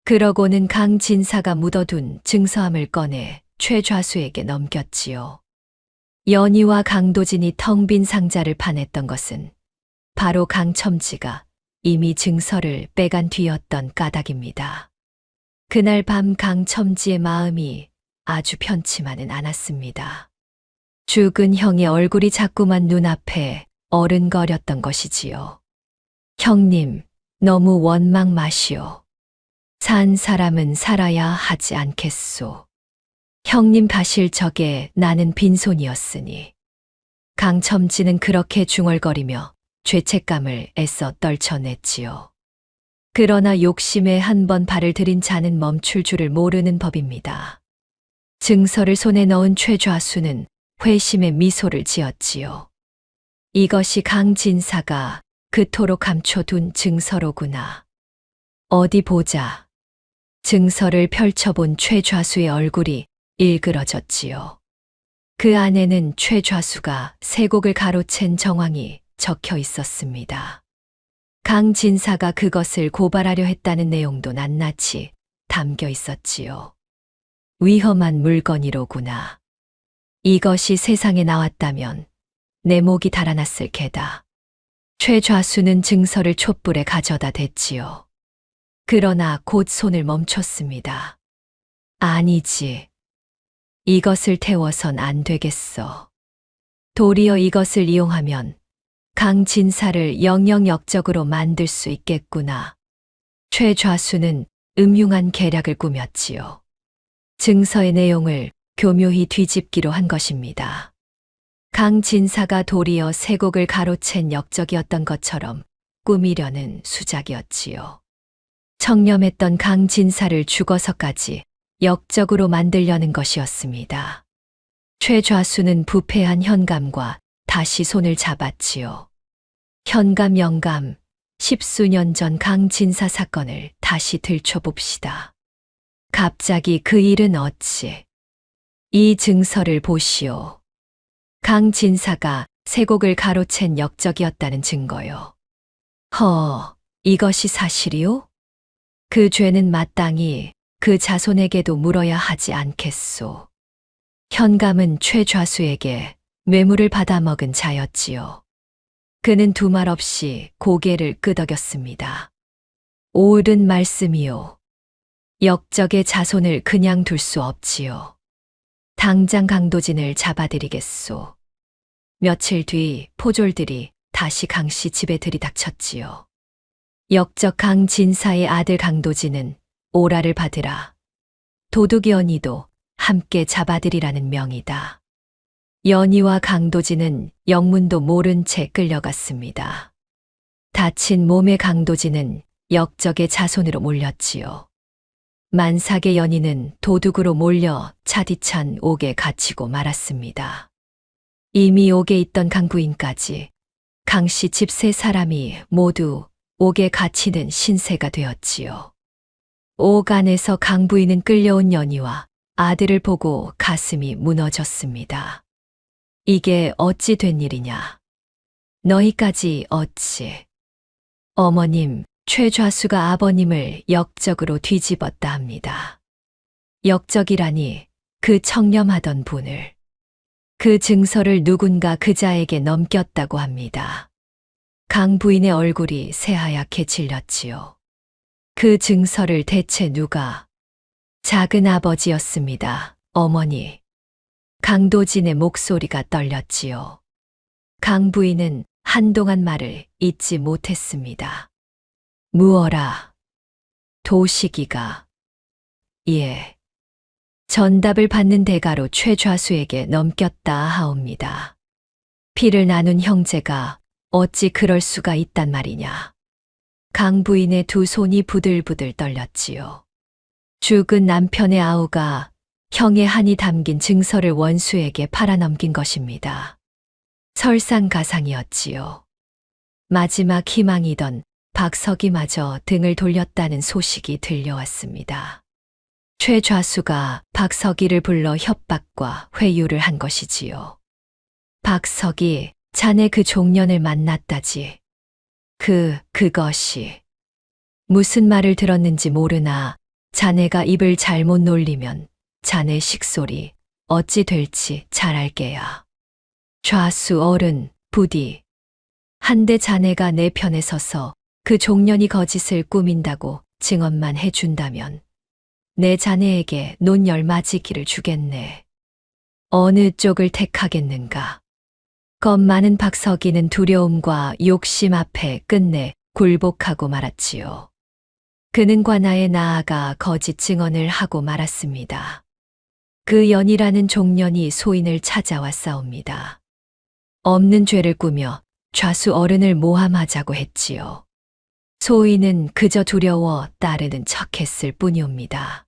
그러고는 강진사가 묻어둔 증서함을 꺼내 최좌수에게 넘겼지요. 연희와 강도진이 텅 빈 상자를 파냈던 것은 바로 강첨지가 이미 증서를 빼간 뒤였던 까닭입니다. 그날 밤 강첨지의 마음이 아주 편치만은 않았습니다. 죽은 형의 얼굴이 자꾸만 눈앞에 어른거렸던 것이지요. 형님, 너무 원망 마시오. 산 사람은 살아야 하지 않겠소. 형님 가실 적에 나는 빈손이었으니. 강첨지는 그렇게 중얼거리며 죄책감을 애써 떨쳐냈지요. 그러나 욕심에 한 번 발을 들인 자는 멈출 줄을 모르는 법입니다. 증서를 손에 넣은 최좌수는 회심의 미소를 지었지요. 이것이 강진사가 그토록 감춰둔 증서로구나. 어디 보자. 증서를 펼쳐본 최좌수의 얼굴이 일그러졌지요. 그 안에는 최좌수가 세 곡을 가로챈 정황이 적혀 있었습니다. 강진사가 그것을 고발하려 했다는 내용도 낱낱이 담겨 있었지요. 위험한 물건이로구나. 이것이 세상에 나왔다면 내 목이 달아났을 게다. 최좌수는 증서를 촛불에 가져다 댔지요. 그러나 곧 손을 멈췄습니다. 아니지. 이것을 태워선 안 되겠어. 도리어 이것을 이용하면 강진사를 영영역적으로 만들 수 있겠구나. 최좌수는 음흉한 계략을 꾸몄지요. 증서의 내용을 교묘히 뒤집기로 한 것입니다. 강진사가 도리어 세 곡을 가로챈 역적이었던 것처럼 꾸미려는 수작이었지요. 청렴했던 강진사를 죽어서까지 역적으로 만들려는 것이었습니다. 최좌수는 부패한 현감과 다시 손을 잡았지요. 현감 영감, 10수년 전 강진사 사건을 다시 들춰봅시다. 갑자기 그 일은 어찌? 이 증서를 보시오. 강진사가 세 곡을 가로챈 역적이었다는 증거요. 이것이 사실이오? 그 죄는 마땅히 그 자손에게도 물어야 하지 않겠소. 현감은 최좌수에게 뇌물을 받아먹은 자였지요. 그는 두말 없이 고개를 끄덕였습니다. 옳은 말씀이요. 역적의 자손을 그냥 둘 수 없지요. 당장 강도진을 잡아들이겠소. 며칠 뒤 포졸들이 다시 강씨 집에 들이닥쳤지요. 역적 강진사의 아들 강도진은 오라를 받으라. 도둑연이도 함께 잡아들이라는 명이다. 연희와 강도진은 영문도 모른 채 끌려갔습니다. 다친 몸의 강도진은 역적의 자손으로 몰렸지요. 만삭의 연희는 도둑으로 몰려 차디찬 옥에 갇히고 말았습니다. 이미 옥에 있던 강부인까지 강씨 집 세 사람이 모두 옥에 갇히는 신세가 되었지요. 옥 안에서 강부인은 끌려온 연희와 아들을 보고 가슴이 무너졌습니다. 이게 어찌 된 일이냐? 너희까지 어찌? 어머님, 최좌수가 아버님을 역적으로 뒤집었다 합니다. 역적이라니 그 청렴하던 분을. 그 증서를 누군가 그자에게 넘겼다고 합니다. 강 부인의 얼굴이 새하얗게 질렸지요. 그 증서를 대체 누가? 작은 아버지였습니다, 어머니. 강도진의 목소리가 떨렸지요. 강 부인은 한동안 말을 잇지 못했습니다. 무어라. 도식이가. 예. 전답을 받는 대가로 최좌수에게 넘겼다 하옵니다. 피를 나눈 형제가 어찌 그럴 수가 있단 말이냐. 강 부인의 두 손이 부들부들 떨렸지요. 죽은 남편의 아우가 형의 한이 담긴 증서를 원수에게 팔아넘긴 것입니다. 설상가상이었지요. 마지막 희망이던 박석이마저 등을 돌렸다는 소식이 들려왔습니다. 최좌수가 박석이를 불러 협박과 회유를 한 것이지요. 박석이, 자네 그 종년을 만났다지. 그것이. 무슨 말을 들었는지 모르나 자네가 입을 잘못 놀리면 자네 식솔이 어찌 될지 잘 알게야. 좌수 어른, 부디. 한데 자네가 내 편에 서서 그 종년이 거짓을 꾸민다고 증언만 해준다면 내 자네에게 논열 맞이기를 주겠네. 어느 쪽을 택하겠는가? 겁 많은 박석이는 두려움과 욕심 앞에 끝내 굴복하고 말았지요. 그는 관아에 나아가 거짓 증언을 하고 말았습니다. 그 연이라는 종년이 소인을 찾아왔사옵니다. 없는 죄를 꾸며 좌수 어른을 모함하자고 했지요. 소인은 그저 두려워 따르는 척했을 뿐이옵니다.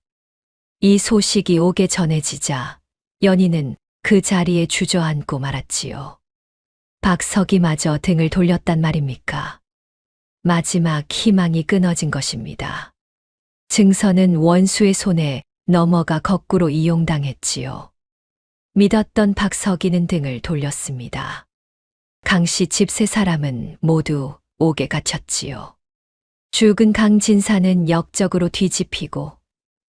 이 소식이 옥에 전해지자 연희는 그 자리에 주저앉고 말았지요. 박석이마저 등을 돌렸단 말입니까? 마지막 희망이 끊어진 것입니다. 증서는 원수의 손에 넘어가 거꾸로 이용당했지요. 믿었던 박석이는 등을 돌렸습니다. 강씨 집 세 사람은 모두 옥에 갇혔지요. 죽은 강진사는 역적으로 뒤집히고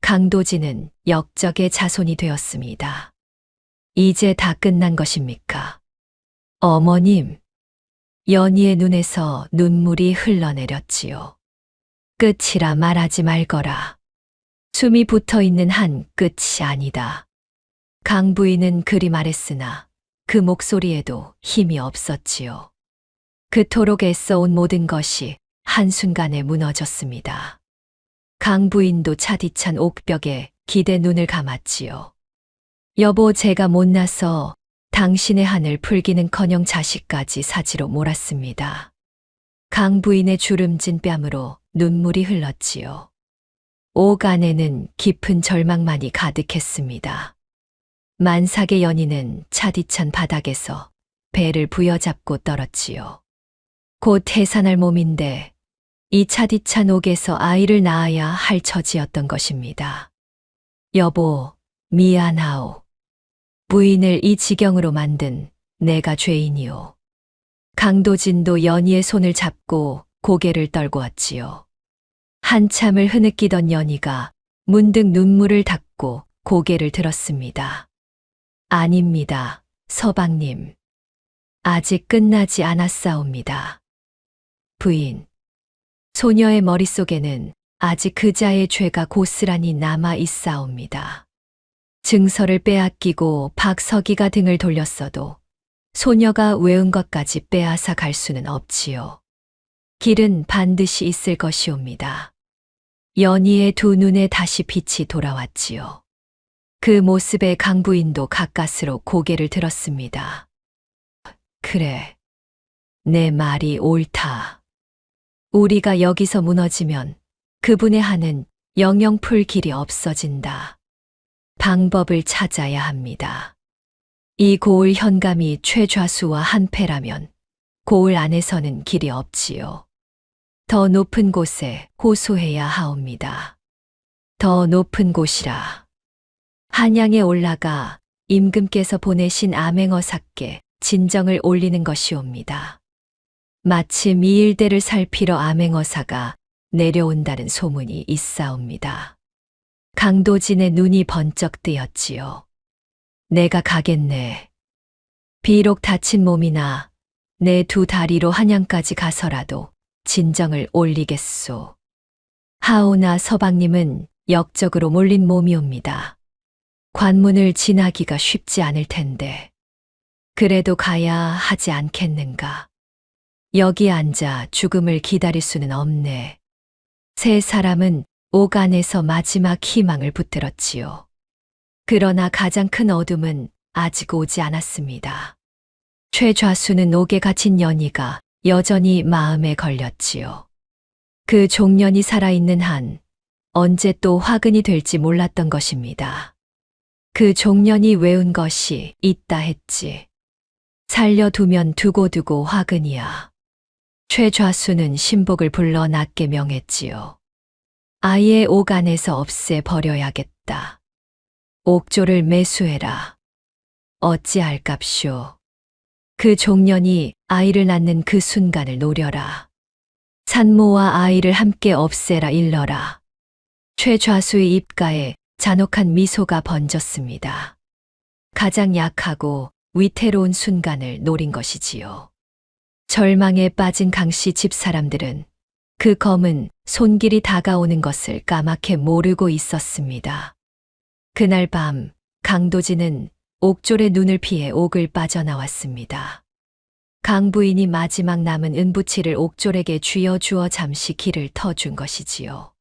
강도진은 역적의 자손이 되었습니다. 이제 다 끝난 것입니까? 어머님, 연희의 눈에서 눈물이 흘러내렸지요. 끝이라 말하지 말거라. 숨이 붙어 있는 한 끝이 아니다. 강 부인은 그리 말했으나 그 목소리에도 힘이 없었지요. 그토록 애써온 모든 것이 한순간에 무너졌습니다. 강 부인도 차디찬 옥벽에 기대 눈을 감았지요. 여보, 제가 못나서 당신의 한을 풀기는커녕 자식까지 사지로 몰았습니다. 강 부인의 주름진 뺨으로 눈물이 흘렀지요. 옥 안에는 깊은 절망만이 가득했습니다. 만삭의 연희는 차디찬 바닥에서 배를 부여잡고 떨었지요. 곧 해산할 몸인데 이 차디찬 옥에서 아이를 낳아야 할 처지였던 것입니다. 여보, 미안하오. 부인을 이 지경으로 만든 내가 죄인이오. 강도진도 연희의 손을 잡고 고개를 떨고 왔지요. 한참을 흐느끼던 연희가 문득 눈물을 닦고 고개를 들었습니다. 아닙니다, 서방님. 아직 끝나지 않았사옵니다. 부인. 소녀의 머릿속에는 아직 그자의 죄가 고스란히 남아 있사옵니다. 증서를 빼앗기고 박석이가 등을 돌렸어도 소녀가 외운 것까지 빼앗아 갈 수는 없지요. 길은 반드시 있을 것이옵니다. 연희의 두 눈에 다시 빛이 돌아왔지요. 그 모습에 강부인도 가까스로 고개를 들었습니다. 그래, 내 말이 옳다. 우리가 여기서 무너지면 그분의 한은 영영 풀 길이 없어진다. 방법을 찾아야 합니다. 이 고을 현감이 최좌수와 한패라면 고을 안에서는 길이 없지요. 더 높은 곳에 호소해야 하옵니다. 더 높은 곳이라. 한양에 올라가 임금께서 보내신 암행어사께 진정을 올리는 것이옵니다. 마침 이 일대를 살피러 암행어사가 내려온다는 소문이 있사옵니다. 강도진의 눈이 번쩍 뜨였지요. 내가 가겠네. 비록 다친 몸이나 내 두 다리로 한양까지 가서라도 진정을 올리겠소. 하오나 서방님은 역적으로 몰린 몸이옵니다. 관문을 지나기가 쉽지 않을 텐데. 그래도 가야 하지 않겠는가. 여기 앉아 죽음을 기다릴 수는 없네. 세 사람은 옥 안에서 마지막 희망을 붙들었지요. 그러나 가장 큰 어둠은 아직 오지 않았습니다. 최좌수는 옥에 갇힌 연희가 여전히 마음에 걸렸지요. 그 종년이 살아있는 한 언제 또 화근이 될지 몰랐던 것입니다. 그 종년이 외운 것이 있다 했지. 살려두면 두고두고 화근이야. 최좌수는 신복을 불러 낮게 명했지요. 아예 옥 안에서 없애버려야겠다. 옥조를 매수해라. 어찌할깝쇼. 그 종년이 아이를 낳는 그 순간을 노려라. 산모와 아이를 함께 없애라 일러라. 최좌수의 입가에 잔혹한 미소가 번졌습니다. 가장 약하고 위태로운 순간을 노린 것이지요. 절망에 빠진 강씨 집사람들은 그 검은 손길이 다가오는 것을 까맣게 모르고 있었습니다. 그날 밤 강도진은 옥졸의 눈을 피해 옥을 빠져나왔습니다. 강부인이 마지막 남은 은부치를 옥졸에게 쥐어주어 잠시 길을 터준 것이지요.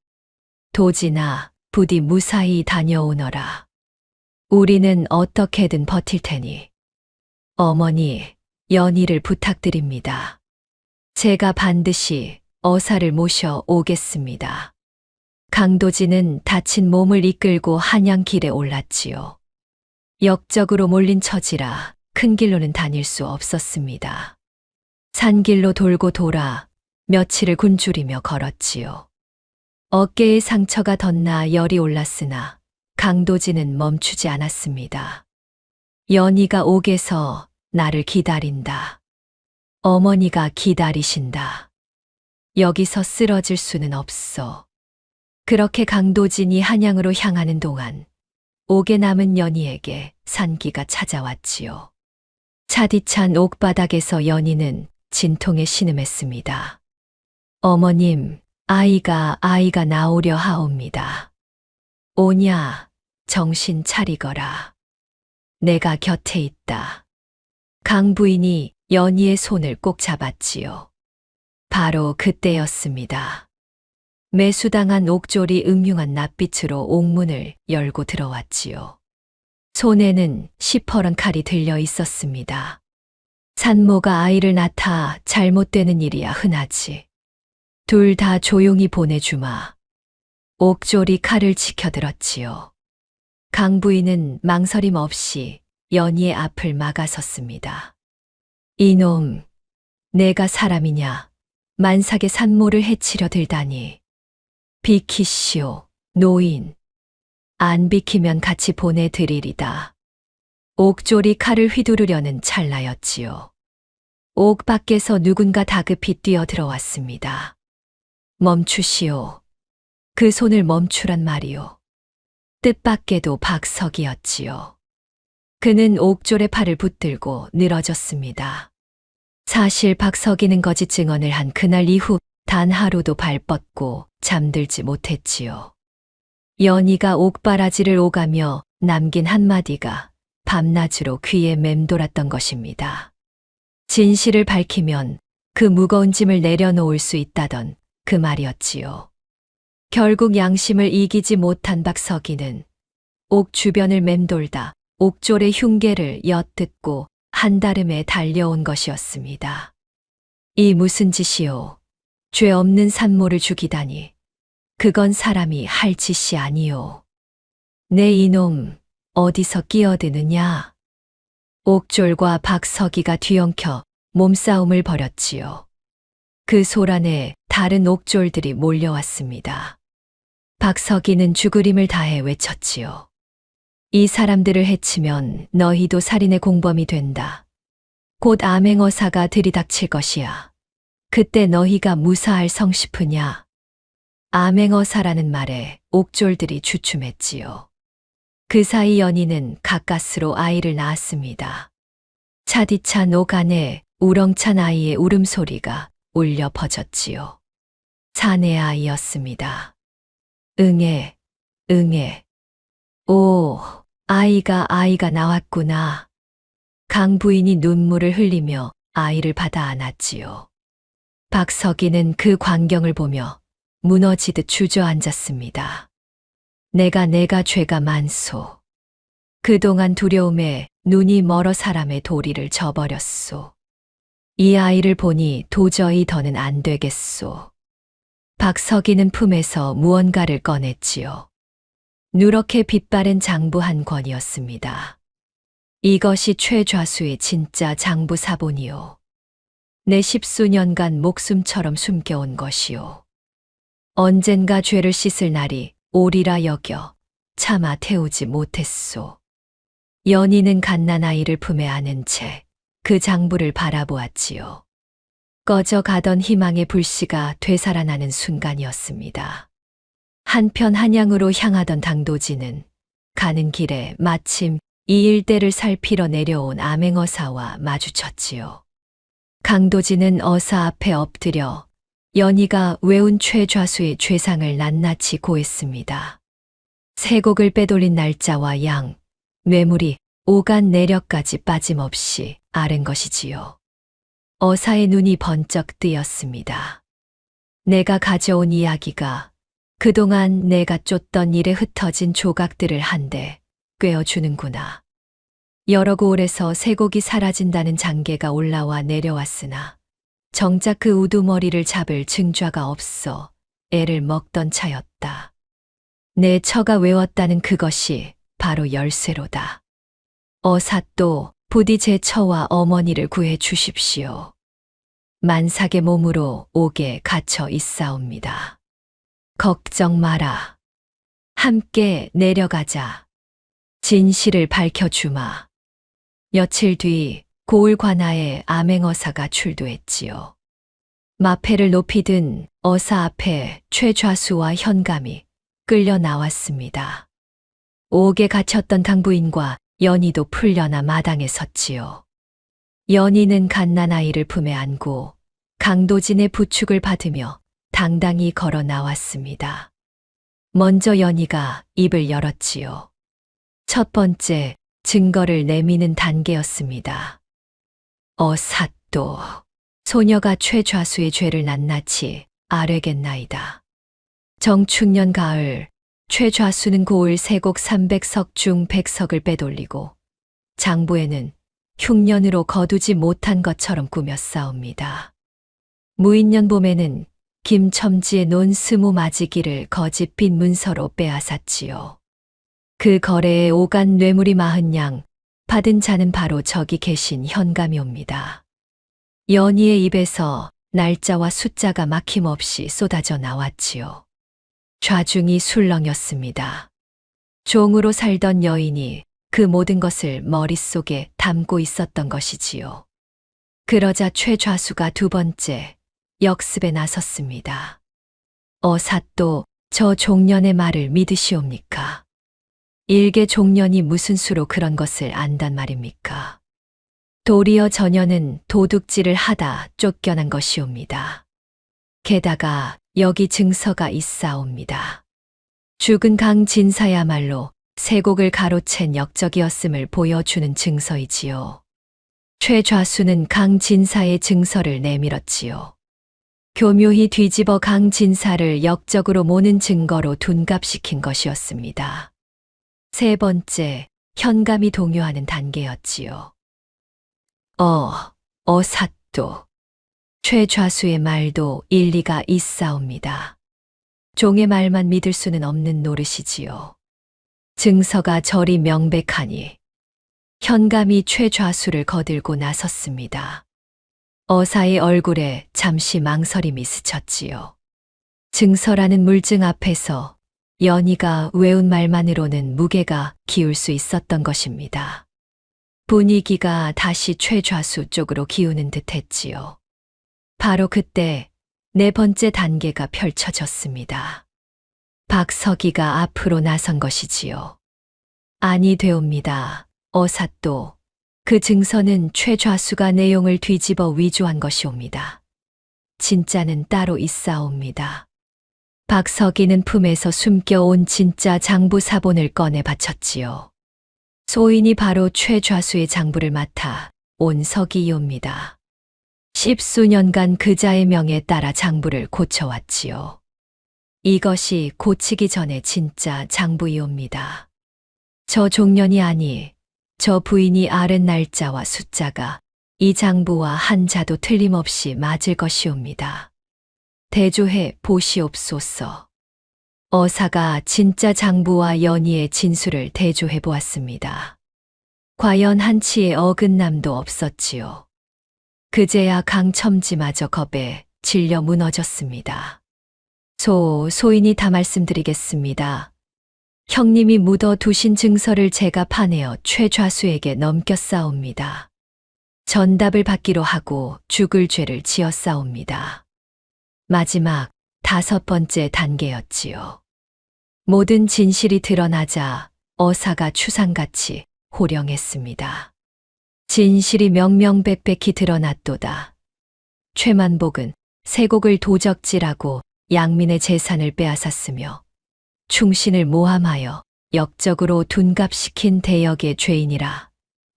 도진아, 부디 무사히 다녀오너라. 우리는 어떻게든 버틸 테니. 어머니, 연희를 부탁드립니다. 제가 반드시 어사를 모셔 오겠습니다. 강도진은 다친 몸을 이끌고 한양길에 올랐지요. 역적으로 몰린 처지라 큰 길로는 다닐 수 없었습니다. 산길로 돌고 돌아 며칠을 굶주리며 걸었지요. 어깨에 상처가 덧나 열이 올랐으나 강도진은 멈추지 않았습니다. 연희가 옥에서 나를 기다린다. 어머니가 기다리신다. 여기서 쓰러질 수는 없어. 그렇게 강도진이 한양으로 향하는 동안 옥에 남은 연희에게 산기가 찾아왔지요. 차디찬 옥바닥에서 연희는 진통에 신음했습니다. 어머님, 아이가 나오려 하옵니다. 오냐, 정신 차리거라. 내가 곁에 있다. 강부인이 연희의 손을 꼭 잡았지요. 바로 그때였습니다. 매수당한 옥졸이 음흉한 낯빛으로 옥문을 열고 들어왔지요. 손에는 시퍼런 칼이 들려 있었습니다. 산모가 아이를 낳다 잘못되는 일이야 흔하지. 둘 다 조용히 보내주마. 옥졸이 칼을 치켜들었지요. 강부인은 망설임 없이 연희의 앞을 막아섰습니다. 이놈, 내가 사람이냐? 만삭의 산모를 해치려 들다니. 비키시오, 노인. 안 비키면 같이 보내드리리다. 옥졸이 칼을 휘두르려는 찰나였지요. 옥 밖에서 누군가 다급히 뛰어 들어왔습니다. 멈추시오. 그 손을 멈추란 말이오. 뜻밖에도 박석이었지요. 그는 옥졸의 팔을 붙들고 늘어졌습니다. 사실 박석이는 거짓 증언을 한 그날 이후 단 하루도 발 뻗고 잠들지 못했지요. 연희가 옥바라지를 오가며 남긴 한마디가 밤낮으로 귀에 맴돌았던 것입니다. 진실을 밝히면 그 무거운 짐을 내려놓을 수 있다던 그 말이었지요. 결국 양심을 이기지 못한 박석이는 옥 주변을 맴돌다 옥졸의 흉계를 엿듣고 한달음에 달려온 것이었습니다. 이 무슨 짓이오? 죄 없는 산모를 죽이다니. 그건 사람이 할 짓이 아니오. 내 이놈 어디서 끼어드느냐? 옥졸과 박서기가 뒤엉켜 몸싸움을 벌였지요. 그 소란에 다른 옥졸들이 몰려왔습니다. 박서기는 죽으림을 다해 외쳤지요. 이 사람들을 해치면 너희도 살인의 공범이 된다. 곧 암행어사가 들이닥칠 것이야. 그때 너희가 무사할 성싶으냐? 암행어사라는 말에 옥졸들이 주춤했지요. 그 사이 연희는 가까스로 아이를 낳았습니다. 차디찬 옥 안에 우렁찬 아이의 울음소리가 울려 퍼졌지요. 사내 아이였습니다. 응애, 응애. 오, 아이가 나왔구나. 강 부인이 눈물을 흘리며 아이를 받아 안았지요. 박서기는 그 광경을 보며 무너지듯 주저앉았습니다. 내가 죄가 많소. 그동안 두려움에 눈이 멀어 사람의 도리를 저버렸소. 이 아이를 보니 도저히 더는 안 되겠소. 박서기는 품에서 무언가를 꺼냈지요. 누렇게 빛바랜 장부 한 권이었습니다. 이것이 최좌수의 진짜 장부 사본이요. 내 10수년간 목숨처럼 숨겨온 것이요. 언젠가 죄를 씻을 날이 오리라 여겨 차마 태우지 못했소. 연희는 갓난아이를 품에 안은 채 그 장부를 바라보았지요. 꺼져가던 희망의 불씨가 되살아나는 순간이었습니다. 한편 한양으로 향하던 당도지는 가는 길에 마침 이 일대를 살피러 내려온 암행어사와 마주쳤지요. 강도지는 어사 앞에 엎드려 연희가 외운 최좌수의 죄상을 낱낱이 고했습니다. 세곡을 빼돌린 날짜와 양, 뇌물이 오간 내력까지 빠짐없이 아른 것이지요. 어사의 눈이 번쩍 뜨였습니다. 내가 가져온 이야기가 그동안 내가 쫓던 일에 흩어진 조각들을 한데 꿰어주는구나. 여러 고을에서 세곡이 사라진다는 장계가 올라와 내려왔으나 정작 그 우두머리를 잡을 증좌가 없어 애를 먹던 차였다. 내 처가 외웠다는 그것이 바로 열쇠로다. 어사또 부디 제 처와 어머니를 구해 주십시오. 만삭의 몸으로 옥에 갇혀 있사옵니다. 걱정 마라. 함께 내려가자. 진실을 밝혀주마. 며칠 뒤 고을 관아에 암행어사가 출두했지요. 마패를 높이 든 어사 앞에 최좌수와 현감이 끌려 나왔습니다. 옥에 갇혔던 당부인과 연희도 풀려나 마당에 섰지요. 연희는 갓난아이를 품에 안고 강도진의 부축을 받으며 당당히 걸어 나왔습니다. 먼저 연희가 입을 열었지요. 첫 번째 증거를 내미는 단계였습니다. 어사또 소녀가 최좌수의 죄를 낱낱이 아뢰겠나이다. 정축년 가을 최좌수는 고을 세곡 300석 중 100석을 빼돌리고 장부에는 흉년으로 거두지 못한 것처럼 꾸몄사옵니다. 무인년 봄에는 김첨지의 논 스무 마지기를 거짓 빈 문서로 빼앗았지요. 그 거래에 오간 뇌물이 40냥, 받은 자는 바로 저기 계신 현감이옵니다. 연희의 입에서 날짜와 숫자가 막힘없이 쏟아져 나왔지요. 좌중이 술렁였습니다. 종으로 살던 여인이 그 모든 것을 머릿속에 담고 있었던 것이지요. 그러자 최좌수가 두 번째 역습에 나섰습니다. 어사또 저 종년의 말을 믿으시옵니까? 일개 종년이 무슨 수로 그런 것을 안단 말입니까? 도리어 저녀는 도둑질을 하다 쫓겨난 것이옵니다. 게다가 여기 증서가 있사옵니다. 죽은 강진사야말로 세곡을 가로챈 역적이었음을 보여주는 증서이지요. 최좌수는 강진사의 증서를 내밀었지요. 교묘히 뒤집어 강진사를 역적으로 모는 증거로 둔갑시킨 것이었습니다. 세 번째, 현감이 동요하는 단계였지요. 어사또. 최좌수의 말도 일리가 있사옵니다. 종의 말만 믿을 수는 없는 노릇이지요. 증서가 저리 명백하니 현감이 최좌수를 거들고 나섰습니다. 어사의 얼굴에 잠시 망설임이 스쳤지요. 증서라는 물증 앞에서 연희가 외운 말만으로는 무게가 기울 수 있었던 것입니다. 분위기가 다시 최좌수 쪽으로 기우는 듯 했지요. 바로 그때 네 번째 단계가 펼쳐졌습니다. 박서기가 앞으로 나선 것이지요. 아니 되옵니다. 어사또. 그 증서는 최좌수가 내용을 뒤집어 위조한 것이옵니다. 진짜는 따로 있사옵니다. 박서기는 품에서 숨겨온 진짜 장부 사본을 꺼내 바쳤지요. 소인이 바로 최좌수의 장부를 맡아 온 서기이옵니다. 10수년간 그자의 명에 따라 장부를 고쳐왔지요. 이것이 고치기 전에 진짜 장부이옵니다. 저 종년이 아니, 저 부인이 아른 날짜와 숫자가 이 장부와 한자도 틀림없이 맞을 것이옵니다. 대조해 보시옵소서. 어사가 진짜 장부와 연희의 진술을 대조해 보았습니다. 과연 한치의 어긋남도 없었지요. 그제야 강첨지마저 겁에 질려 무너졌습니다. 소인이 다 말씀드리겠습니다. 형님이 묻어 두신 증서를 제가 파내어 최좌수에게 넘겼사옵니다. 전답을 받기로 하고 죽을 죄를 지었사옵니다. 마지막 5번째 단계였지요. 모든 진실이 드러나자 어사가 추상같이 호령했습니다. 진실이 명명백백히 드러났도다. 최만복은 세곡을 도적질하고 양민의 재산을 빼앗았으며 충신을 모함하여 역적으로 둔갑시킨 대역의 죄인이라.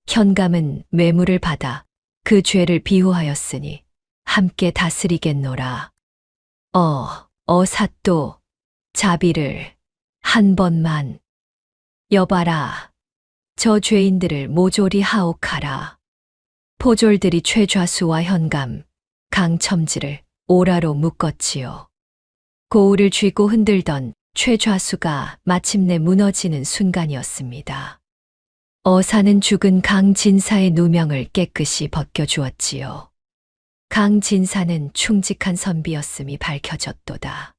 현감은 뇌물을 받아 그 죄를 비호하였으니 함께 다스리겠노라. 어사또. 자비를 한 번만. 여봐라. 저 죄인들을 모조리 하옥하라. 포졸들이 최좌수와 현감, 강첨지를 오라로 묶었지요. 고울을 쥐고 흔들던 최좌수가 마침내 무너지는 순간이었습니다. 어사는 죽은 강진사의 누명을 깨끗이 벗겨주었지요. 강진사는 충직한 선비였음이 밝혀졌도다.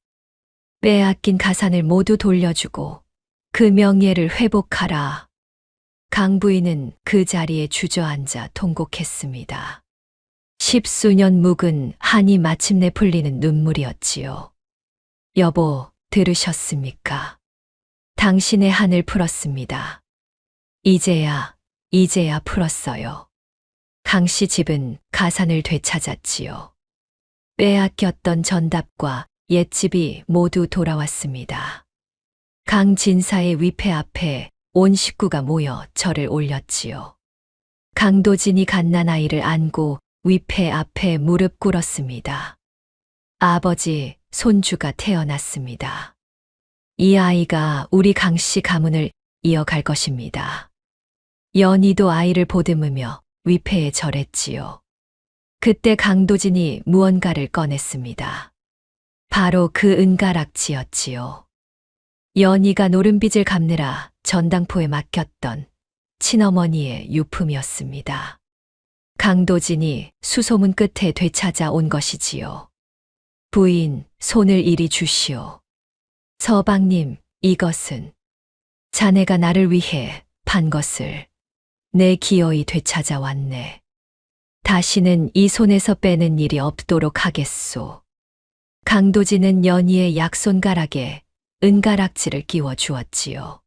빼앗긴 가산을 모두 돌려주고 그 명예를 회복하라. 강부인은 그 자리에 주저앉아 통곡했습니다. 10수년 묵은 한이 마침내 풀리는 눈물이었지요. 여보, 들으셨습니까? 당신의 한을 풀었습니다. 이제야 풀었어요. 강씨 집은 가산을 되찾았지요. 빼앗겼던 전답과 옛집이 모두 돌아왔습니다. 강진사의 위패 앞에 온 식구가 모여 절을 올렸지요. 강도진이 갓난아이를 안고 위패 앞에 무릎 꿇었습니다. 아버지, 손주가 태어났습니다. 이 아이가 우리 강씨 가문을 이어갈 것입니다. 연희도 아이를 보듬으며 위패에 절했지요. 그때 강도진이 무언가를 꺼냈습니다. 바로 그 은가락지였지요. 연희가 노름빚을 갚느라 전당포에 맡겼던 친어머니의 유품이었습니다. 강도진이 수소문 끝에 되찾아 온 것이지요. 부인, 손을 이리 주시오. 서방님, 이것은 자네가 나를 위해 판 것을 내 기어이 되찾아왔네. 다시는 이 손에서 빼는 일이 없도록 하겠소. 강도진은 연희의 약손가락에 은가락지를 끼워 주었지요.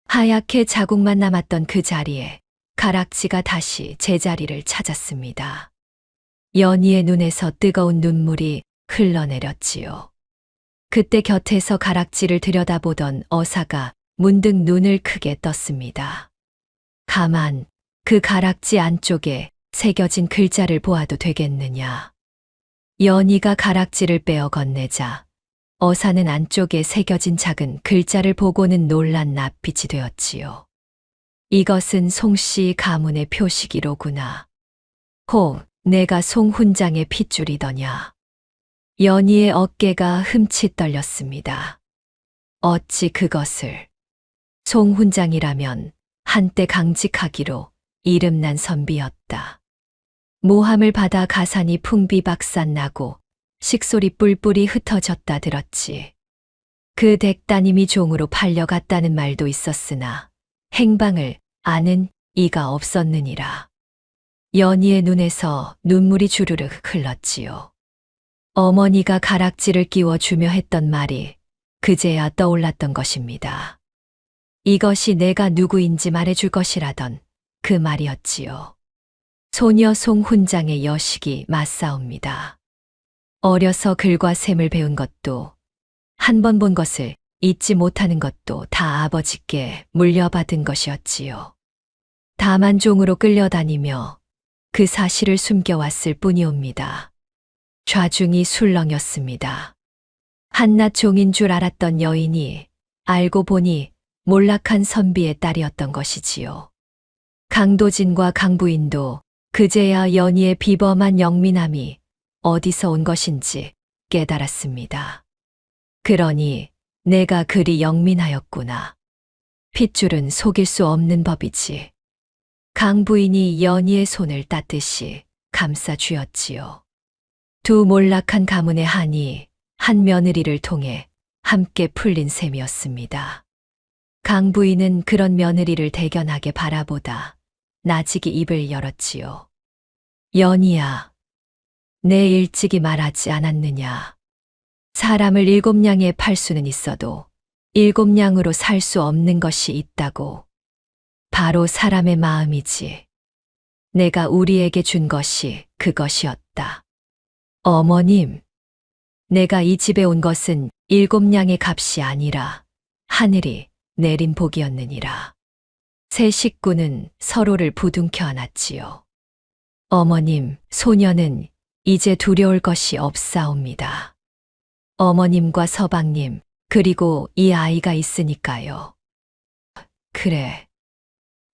하얗게 자국만 남았던 그 자리에 가락지가 다시 제자리를 찾았습니다. 연희의 눈에서 뜨거운 눈물이 흘러내렸지요. 그때 곁에서 가락지를 들여다보던 어사가 문득 눈을 크게 떴습니다. 가만 그 가락지 안쪽에 새겨진 글자를 보아도 되겠느냐. 연희가 가락지를 빼어 건네자 어사는 안쪽에 새겨진 작은 글자를 보고는 놀란 낯빛이 되었지요. 이것은 송씨 가문의 표식이로구나. 혹 내가 송훈장의 핏줄이더냐. 연희의 어깨가 흠칫 떨렸습니다. 어찌 그것을. 송훈장이라면 한때 강직하기로 이름난 선비였다. 모함을 받아 가산이 풍비박산나고 식솔이 뿔뿔이 흩어졌다 들었지. 그 댁따님이 종으로 팔려갔다는 말도 있었으나 행방을 아는 이가 없었느니라. 연희의 눈에서 눈물이 주르륵 흘렀지요. 어머니가 가락지를 끼워주며 했던 말이 그제야 떠올랐던 것입니다. 이것이 내가 누구인지 말해줄 것이라던 그 말이었지요. 소녀 송훈장의 여식이 맞사옵니다. 어려서 글과 셈을 배운 것도 한 번 본 것을 잊지 못하는 것도 다 아버지께 물려받은 것이었지요. 다만 종으로 끌려다니며 그 사실을 숨겨왔을 뿐이옵니다. 좌중이 술렁였습니다. 한낱 종인 줄 알았던 여인이 알고 보니 몰락한 선비의 딸이었던 것이지요. 강도진과 강부인도 그제야 연희의 비범한 영민함이 어디서 온 것인지 깨달았습니다. 그러니 내가 그리 영민하였구나. 핏줄은 속일 수 없는 법이지. 강부인이 연희의 손을 따뜻이 감싸 주었지요. 두 몰락한 가문의 한이 한 며느리를 통해 함께 풀린 셈이었습니다. 강부인은 그런 며느리를 대견하게 바라보다 나직이 입을 열었지요. 연희야, 내 일찍이 말하지 않았느냐. 사람을 7냥에 팔 수는 있어도 7냥으로 살 수 없는 것이 있다고. 바로 사람의 마음이지. 내가 우리에게 준 것이 그것이었다. 어머님, 내가 이 집에 온 것은 7냥의 값이 아니라 하늘이 내린 복이었느니라. 세 식구는 서로를 부둥켜 안았지요. 어머님, 소녀는 이제 두려울 것이 없사옵니다. 어머님과 서방님, 그리고 이 아이가 있으니까요. 그래,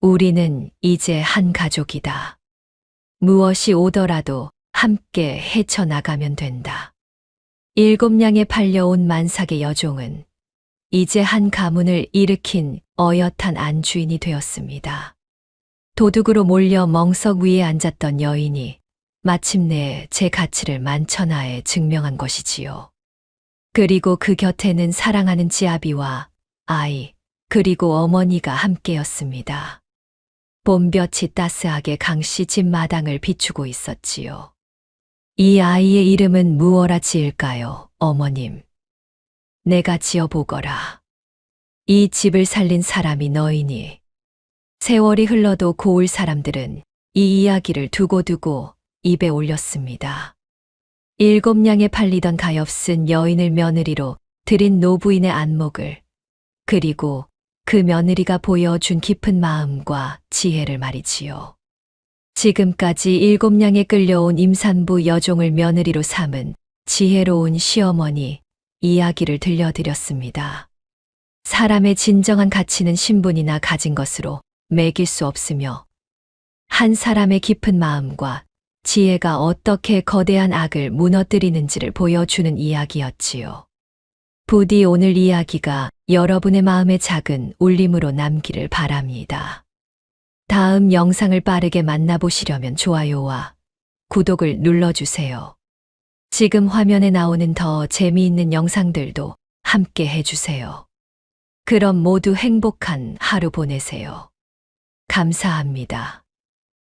우리는 이제 한 가족이다. 무엇이 오더라도 함께 헤쳐나가면 된다. 7냥에 팔려온 만삭의 여종은 이제 한 가문을 일으킨 어엿한 안주인이 되었습니다. 도둑으로 몰려 멍석 위에 앉았던 여인이 마침내 제 가치를 만천하에 증명한 것이지요. 그리고 그 곁에는 사랑하는 지아비와 아이, 그리고 어머니가 함께였습니다. 봄볕이 따스하게 강씨 집 마당을 비추고 있었지요. 이 아이의 이름은 무엇라 지을까요, 어머님? 내가 지어보거라. 이 집을 살린 사람이 너이니. 세월이 흘러도 고을 사람들은 이 이야기를 두고두고 입에 올렸습니다. 7냥에 팔리던 가엾은 여인을 며느리로 들인 노부인의 안목을, 그리고 그 며느리가 보여준 깊은 마음과 지혜를 말이지요. 지금까지 7냥에 끌려온 임산부 여종을 며느리로 삼은 지혜로운 시어머니 이야기를 들려드렸습니다. 사람의 진정한 가치는 신분이나 가진 것으로 매길 수 없으며 한 사람의 깊은 마음과 지혜가 어떻게 거대한 악을 무너뜨리는지를 보여주는 이야기였지요. 부디 오늘 이야기가 여러분의 마음에 작은 울림으로 남기를 바랍니다. 다음 영상을 빠르게 만나보시려면 좋아요와 구독을 눌러주세요. 지금 화면에 나오는 더 재미있는 영상들도 함께 해주세요. 그럼 모두 행복한 하루 보내세요. 감사합니다.